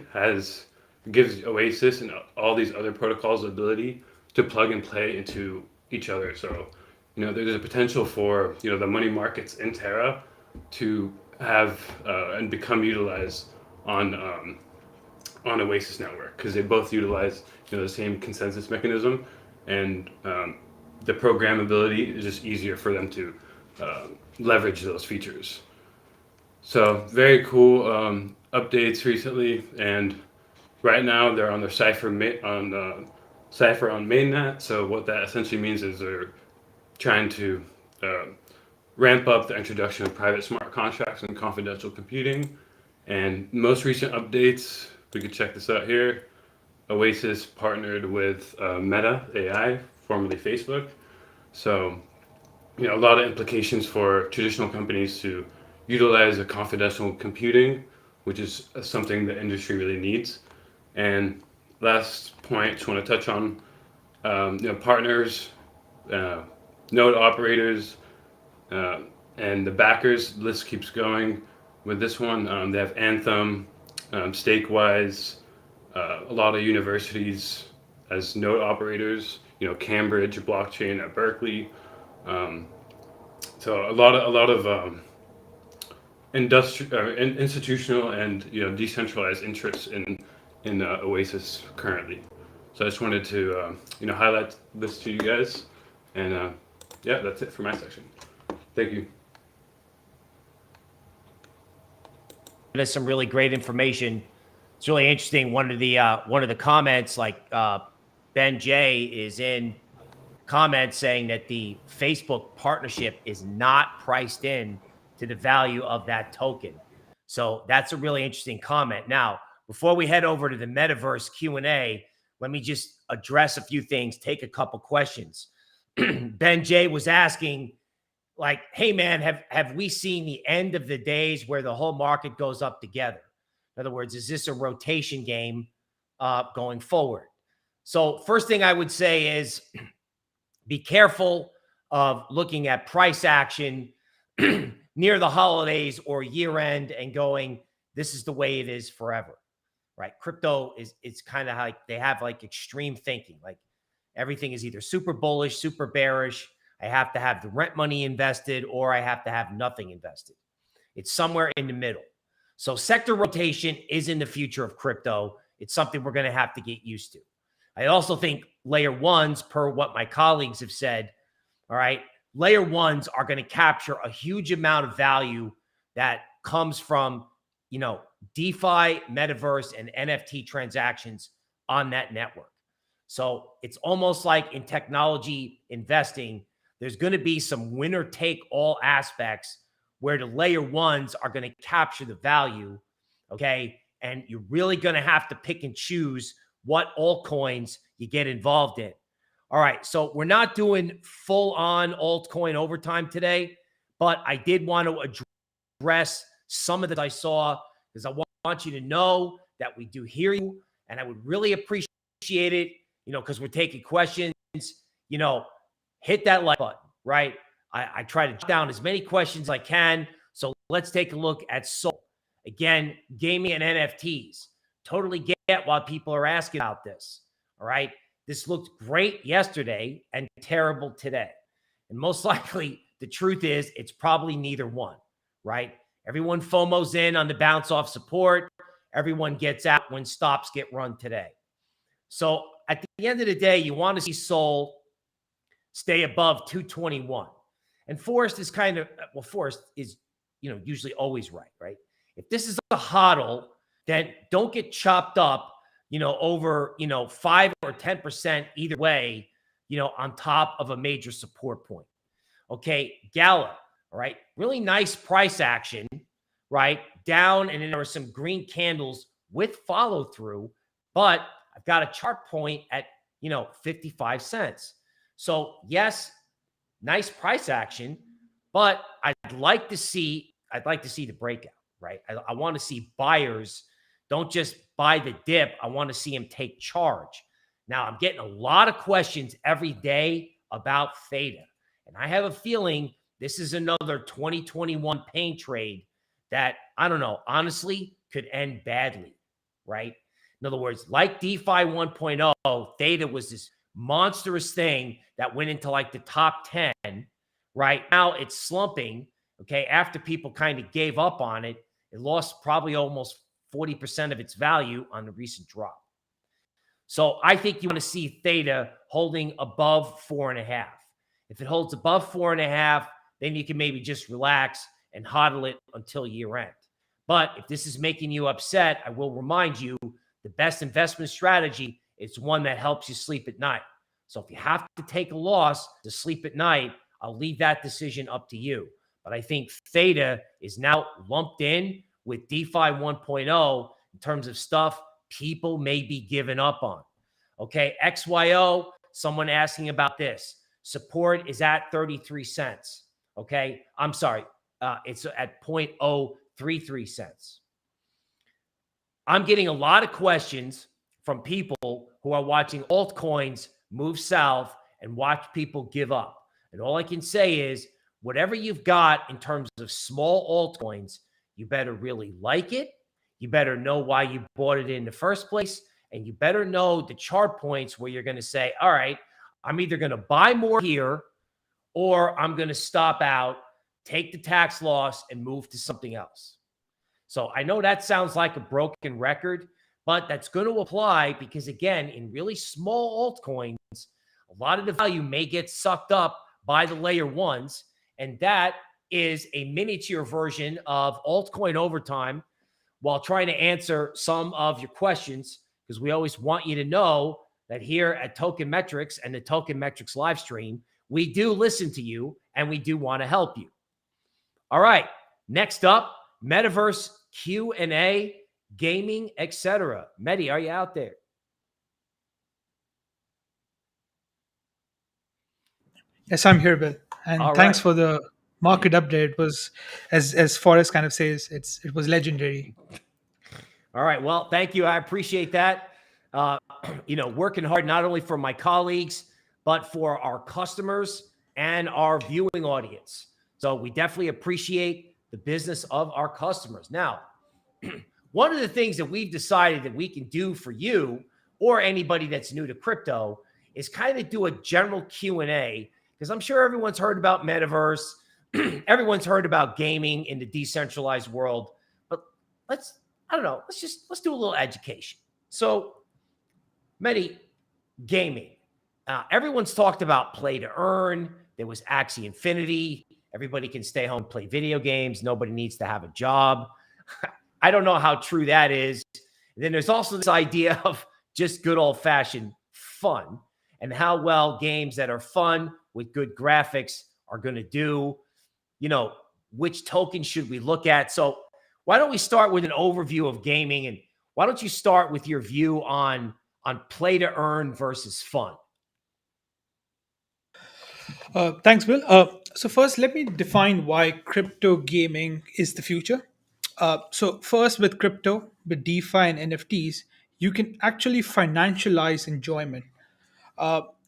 gives Oasis and all these other protocols the ability to plug and play into each other. So, there's a potential for, the money markets in Terra to have and become utilized on Oasis network, because they both utilize, the same consensus mechanism, and the programmability is just easier for them to leverage those features. So very cool updates recently, and right now they're on their Cypher on mainnet. So what that essentially means is they're trying to ramp up the introduction of private smart contracts and confidential computing. And most recent updates, we could check this out here. Oasis partnered with Meta AI, formerly Facebook. So, a lot of implications for traditional companies to utilize a confidential computing, which is something the industry really needs. And last point, just want to touch on, partners, node operators, and the backers. List keeps going with this one. They have Anthem, Stakewise, a lot of universities as node operators. Cambridge blockchain at Berkeley. So a lot of institutional and decentralized interests in Oasis currently. So I just wanted to highlight this to you guys, and yeah, that's it for my section. Thank you.
There's some really great information. It's really interesting. One of the comments, like Ben J is in comments saying that the Facebook partnership is not priced in to the value of that token. So that's a really interesting comment. Now, before we head over to the metaverse Q&A, let me just address a few things, take a couple questions. Ben J was asking, like, hey man, have we seen the end of the days where the whole market goes up together? In other words, is this a rotation game going forward? So first thing I would say is be careful of looking at price action near the holidays or year end and going, this is the way it is forever, right? Crypto it's kind of like they have like extreme thinking, like everything is either super bullish, super bearish. I have to have the rent money invested or I have to have nothing invested. It's somewhere in the middle. So sector rotation is in the future of crypto. It's something we're going to have to get used to. I also think layer ones, per what my colleagues have said, all right, layer ones are going to capture a huge amount of value that comes from, DeFi, metaverse, and NFT transactions on that network. So it's almost like in technology investing, there's going to be some winner take all aspects where the layer ones are going to capture the value, okay? And you're really going to have to pick and choose what altcoins you get involved in. All right, so we're not doing full-on altcoin overtime today, but I did want to address some of that I saw, because I want you to know that we do hear you, and I would really appreciate it, because we're taking questions, hit that like button, right? I try to jot down as many questions as I can. So let's take a look at Sol. Again, gaming and NFTs. Totally get why people are asking about this. All right. This looked great yesterday and terrible today. And most likely the truth is it's probably neither one, right? Everyone FOMOs in on the bounce off support. Everyone gets out when stops get run today. So at the end of the day, you want to see Sol stay above 221. And Forrest is Forrest is, usually always right? If this is a hodl, then don't get chopped up, over, 5 or 10% either way, on top of a major support point. Okay, Gala, all right, really nice price action, right? Down, and then there were some green candles with follow through, but I've got a chart point at, 55 cents. So yes, nice price action, but I'd like to see the breakout, right? I want to see buyers don't just buy the dip. I want to see them take charge. Now, I'm getting a lot of questions every day about Theta. And I have a feeling this is another 2021 pain trade that, I don't know, honestly, could end badly, right? In other words, like DeFi 1.0, Theta was this monstrous thing that went into like the top 10, right? Now it's slumping, okay? After people kind of gave up on it, it lost probably almost 40% of its value on the recent drop. So I think you want to see Theta holding above 4.5. If it holds above 4.5, then you can maybe just relax and hodl it until year end. But if this is making you upset, I will remind you the best investment strategy is one that helps you sleep at night. So if you have to take a loss to sleep at night, I'll leave that decision up to you. But I think Theta is now lumped in with DeFi 1.0 in terms of stuff people may be giving up on. Okay, XYO, someone asking about this. Support is at 33 cents. Okay, I'm sorry. It's at 0.033 cents. I'm getting a lot of questions from people who are watching altcoins move south and watch people give up. And all I can say is, whatever you've got in terms of small altcoins, you better really like it. You better know why you bought it in the first place. And you better know the chart points where you're going to say, all right, I'm either going to buy more here or I'm going to stop out, take the tax loss, and move to something else. So I know that sounds like a broken record, but that's going to apply because, again, in really small altcoins, a lot of the value may get sucked up by the layer ones. And that is a miniature version of altcoin overtime while trying to answer some of your questions, because we always want you to know that here at Token Metrics and the Token Metrics live stream, we do listen to you and we do want to help you. All right, next up, Metaverse Q&A, gaming, etc. Mehdi, are you out there?
Yes, I'm here, Bill. And
All
thanks
right.
for the market update. It was, as Forrest kind of says, it was legendary.
All right. Well, thank you. I appreciate that. Working hard not only for my colleagues, but for our customers and our viewing audience. So we definitely appreciate the business of our customers. Now, one of the things that we've decided that we can do for you or anybody that's new to crypto is kind of do a general Q&A, because I'm sure everyone's heard about Metaverse. Everyone's heard about gaming in the decentralized world. But let's do a little education. So, Mehdi, gaming. Everyone's talked about play to earn. There was Axie Infinity. Everybody can stay home and play video games. Nobody needs to have a job. I don't know how true that is. And then there's also this idea of just good old-fashioned fun and how well games that are fun with good graphics are going to do. Which token should we look at? So why don't we start with an overview of gaming, and why don't you start with your view on play to earn versus fun?
Thanks, Bill. So first, let me define why crypto gaming is the future. So first, with crypto, with DeFi and NFTs, you can actually financialize enjoyment.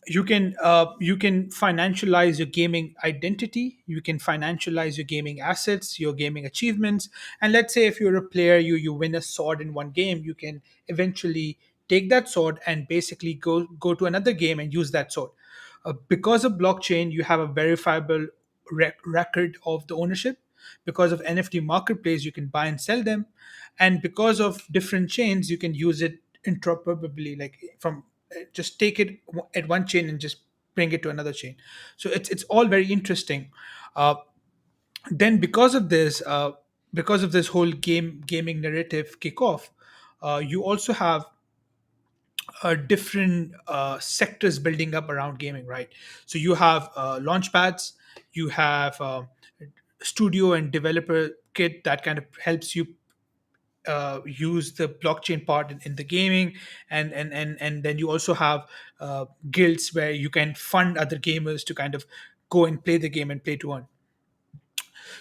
You can financialize your gaming identity. You can financialize your gaming assets, your gaming achievements. And let's say if you're a player, you win a sword in one game, you can eventually take that sword and basically go to another game and use that sword. Because of blockchain, you have a verifiable record of the ownership. Because of NFT marketplace, you can buy and sell them. And because of different chains, you can use it interoperably, like from just take it at one chain and just bring it to another chain. So it's all very interesting. Then because of this whole gaming narrative kickoff, you also have different sectors building up around gaming, right? So you have launch pads, you have studio and developer kit that kind of helps you use the blockchain part in the gaming, and then you also have guilds where you can fund other gamers to kind of go and play the game and play to earn.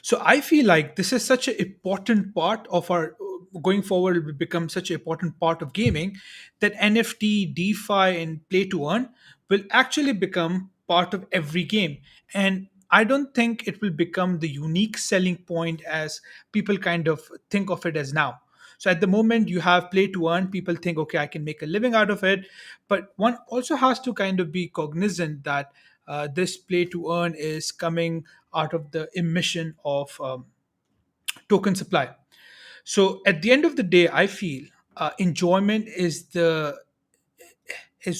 So I feel like this is such an important part of our going forward will become such an important part of gaming that NFT, DeFi, and play to earn will actually become part of every game. And I don't think it will become the unique selling point as people kind of think of it as now. So at the moment, you have play to earn. People think, okay, I can make a living out of it. But one also has to kind of be cognizant that this play to earn is coming out of the emission of token supply. So at the end of the day, I feel enjoyment is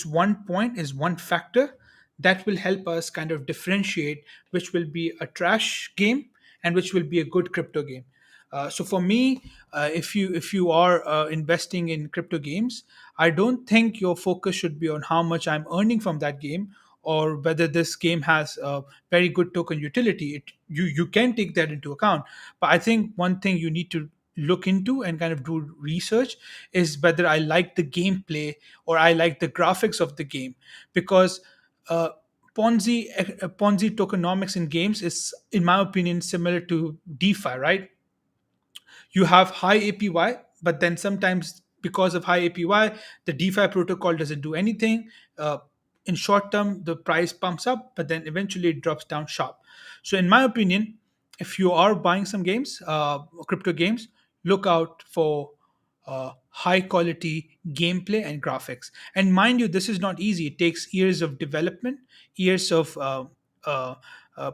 one factor that will help us kind of differentiate which will be a trash game and which will be a good crypto game. So for me, if you are investing in crypto games, I don't think your focus should be on how much I'm earning from that game or whether this game has a very good token utility. You can take that into account, but I think one thing you need to look into and kind of do research is whether I like the gameplay or I like the graphics of the game, because uh, Ponzi tokenomics in games is, in my opinion, similar to DeFi, right? You have high APY, but then sometimes because of high APY, the DeFi protocol doesn't do anything. Uh, in short term, the price pumps up, but then eventually it drops down sharp. So, in my opinion, if you are buying some games, crypto games, look out for high quality gameplay and graphics. And mind you, this is not easy. It takes years of development, years of uh,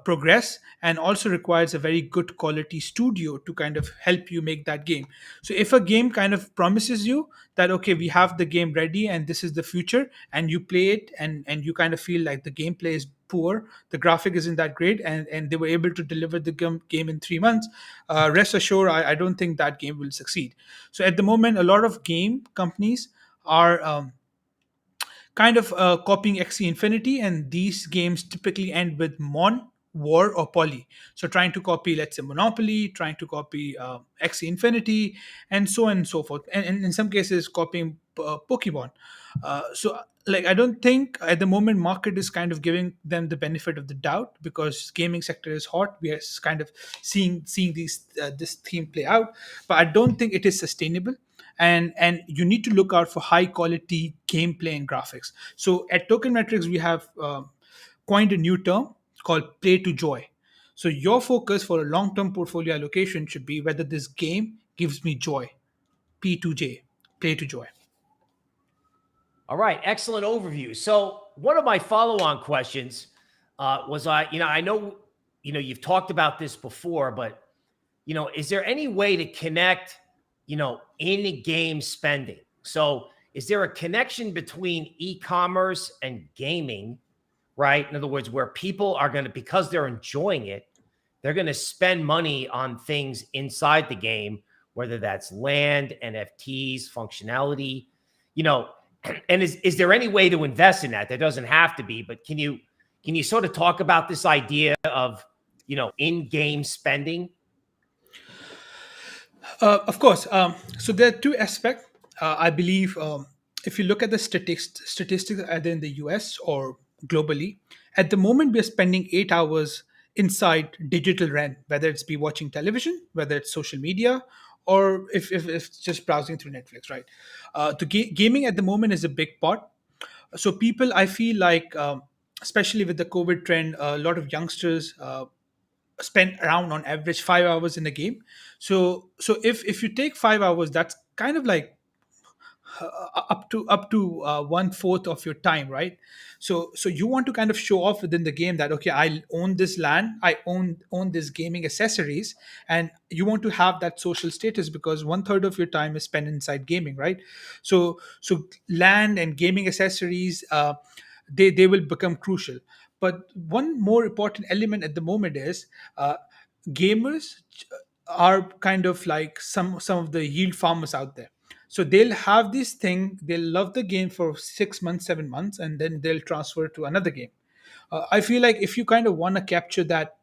progress, and also requires a very good quality studio to kind of help you make that game. So if a game kind of promises you that, okay, we have the game ready and this is the future, and you play it and you kind of feel like the gameplay is poor, the graphic isn't that great, and they were able to deliver the game in 3 months, rest assured, I don't think that game will succeed. So at the moment, a lot of game companies are kind of copying XC Infinity, and these games typically end with Mon, War, or Poly. So trying to copy, let's say, Monopoly, trying to copy XC Infinity, and so on and so forth, and in some cases copying Pokemon. So like I don't think at the moment market is kind of giving them the benefit of the doubt, because gaming sector is hot. We are kind of seeing these this theme play out, but I don't think it is sustainable, and you need to look out for high quality gameplay and graphics. So at Token Metrics, we have coined a new term called play to joy. So your focus for a long term portfolio allocation should be whether this game gives me joy. P2J, play to joy.
All right, excellent overview. So one of my follow-on questions was, I know, you've talked about this before, but, is there any way to connect, in-game spending? So is there a connection between e-commerce and gaming, right? In other words, where people are going to, because they're enjoying it, they're going to spend money on things inside the game, whether that's land, NFTs, functionality, and is there any way to invest in that? There doesn't have to be, but can you sort of talk about this idea of, in-game spending?
Of course. So there are two aspects. I believe if you look at the statistics either in the US or globally, at the moment we're spending 8 hours inside digital rent, whether it's be watching television, whether it's social media, or if it's just browsing through Netflix, right? Gaming at the moment is a big part. So people, I feel like, especially with the COVID trend, a lot of youngsters spend around on average 5 hours in a game. So if you take 5 hours, that's kind of like up to 1/4 of your time, right? So you want to kind of show off within the game that, okay, I own this land, I own this gaming accessories, and you want to have that social status because 1/3 of your time is spent inside gaming, right? So land and gaming accessories, they will become crucial. But one more important element at the moment is gamers are kind of like some of the yield farmers out there. So they'll have this thing, they'll love the game for 6 months, 7 months, and then they'll transfer to another game. I feel like if you kind of want to capture that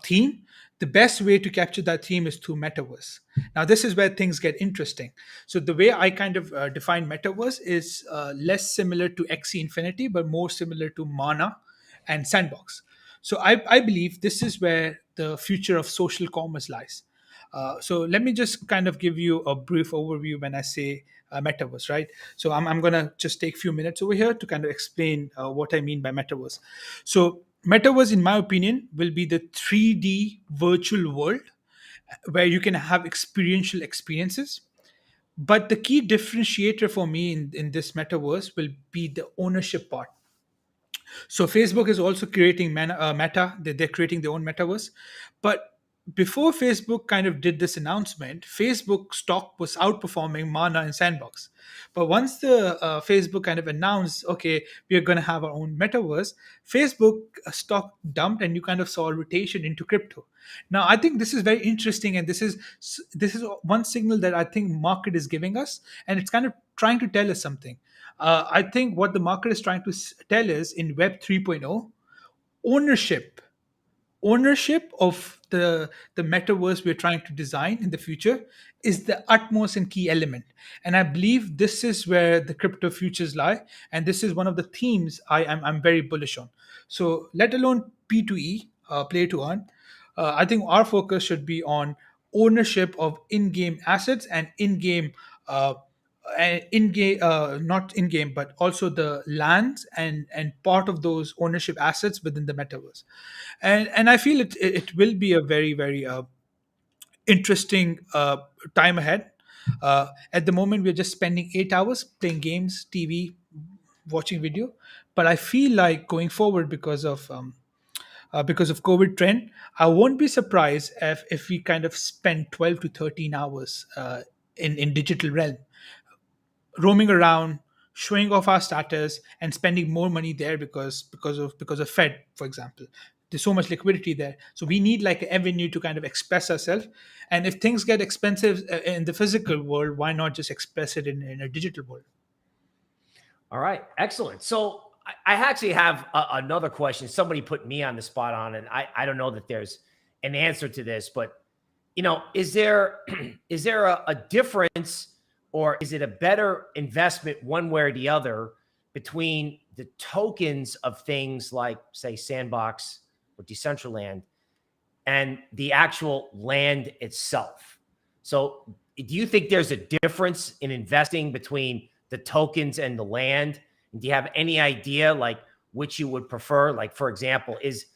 theme, the best way to capture that theme is through metaverse. Now, this is where things get interesting. So, the way I kind of define metaverse is less similar to XC Infinity, but more similar to Mana and Sandbox. So, I believe this is where the future of social commerce lies. So let me just kind of give you a brief overview when I say metaverse, right? So I'm going to just take a few minutes over here to kind of explain what I mean by metaverse. So metaverse, in my opinion, will be the 3D virtual world where you can have experiential experiences. But the key differentiator for me in this metaverse will be the ownership part. So Facebook is also creating Meta. They're creating their own metaverse. But before Facebook kind of did this announcement, Facebook stock was outperforming Mana and Sandbox. But once the Facebook kind of announced, okay, we are going to have our own metaverse, Facebook stock dumped, and you kind of saw a rotation into crypto. Now, I think this is very interesting, and this is one signal that I think market is giving us, and it's kind of trying to tell us something. I think what the market is trying to tell us in Web 3.0, ownership ownership of the metaverse we're trying to design in the future is the utmost and key element, and I believe this is where the crypto futures lie, and this is one of the themes I'm very bullish on. So let alone P2E, play to earn, I think our focus should be on ownership of in-game assets and in-game not in-game, but also the lands and part of those ownership assets within the metaverse. And I feel it will be a very very interesting time ahead. At the moment, we're just spending 8 hours playing games, TV, watching video, but I feel like going forward, because of COVID trend, I won't be surprised if we kind of spend 12 to 13 hours in digital realm, roaming around, showing off our status, and spending more money there because of Fed, for example. There's so much liquidity there, so we need like an avenue to kind of express ourselves. And if things get expensive in the physical world, why not just express it in a digital world?
All right, excellent. So I actually have another question. Somebody put me on the spot on, and I don't know that there's an answer to this, but is there is there a difference, or is it a better investment one way or the other between the tokens of things like, say, Sandbox or Decentraland and the actual land itself? So do you think there's a difference in investing between the tokens and the land? Do you have any idea like which you would prefer? Like, for example, is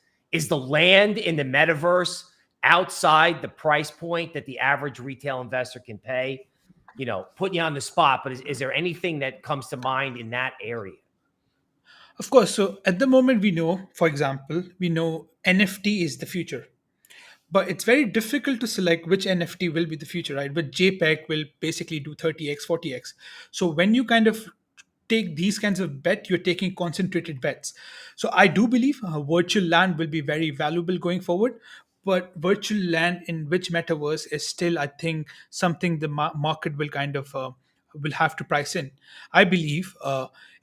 the land in the metaverse outside the price point that the average retail investor can pay? Putting you on the spot, but is there anything that comes to mind in that area?
Of course. So at the moment, we know, for example, we know NFT is the future, but it's very difficult to select which NFT will be the future, right? But JPEG will basically do 30x, 40x. So when you kind of take these kinds of bet, you're taking concentrated bets. So I do believe virtual land will be very valuable going forward. But virtual land in which metaverse is still, I think, something the market will kind of will have to price in. I believe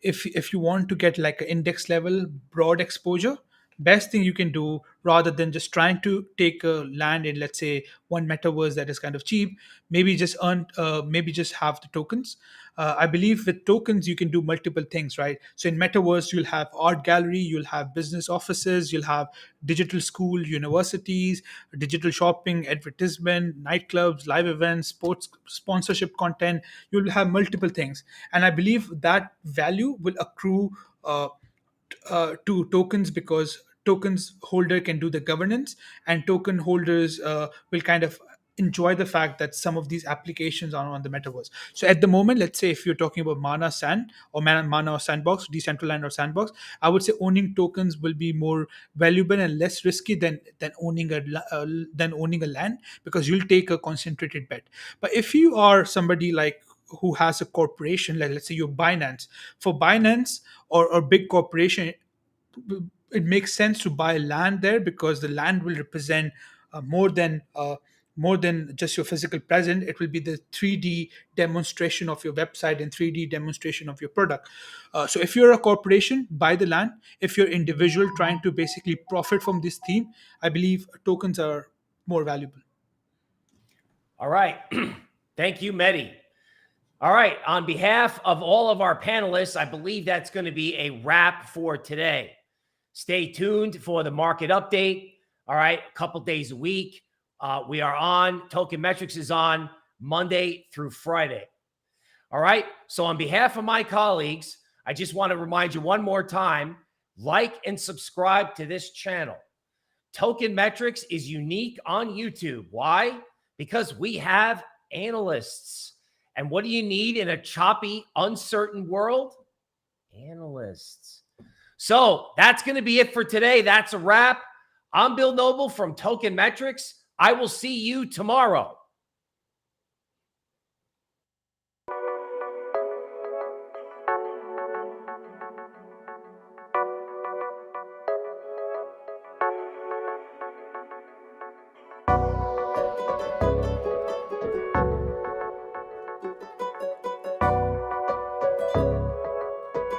if you want to get like an index level broad exposure, best thing you can do, rather than just trying to take a land in, let's say, one metaverse that is kind of cheap, maybe just have the tokens. I believe with tokens you can do multiple things, right? So in metaverse you'll have art gallery, you'll have business offices, you'll have digital school, universities, digital shopping, advertisement, nightclubs, live events, sports sponsorship content. You'll have multiple things, and I believe that value will accrue to tokens, because tokens holder can do the governance, and token holders will kind of enjoy the fact that some of these applications are on the metaverse. So at the moment, let's say if you're talking about Mana or Sandbox, Decentraland or Sandbox, I would say owning tokens will be more valuable and less risky than owning a land, because you'll take a concentrated bet. But if you are somebody like who has a corporation, like let's say you're Binance, for Binance or big corporation, it makes sense to buy land there, because the land will represent more than just your physical presence. It will be the 3D demonstration of your website and 3D demonstration of your product. So if you're a corporation, buy the land. If you're individual trying to basically profit from this theme, I believe tokens are more valuable.
All right. Thank you, Mehdi. All right. On behalf of all of our panelists, I believe that's going to be a wrap for today. Stay tuned for the market update. All right. A couple days a week. We are on, Token Metrics is on Monday through Friday. All right. So on behalf of my colleagues, I just want to remind you one more time, like and subscribe to this channel. Token Metrics is unique on YouTube. Why? Because we have analysts. And what do you need in a choppy, uncertain world? Analysts. So that's going to be it for today. That's a wrap. I'm Bill Noble from Token Metrics. I will see you tomorrow.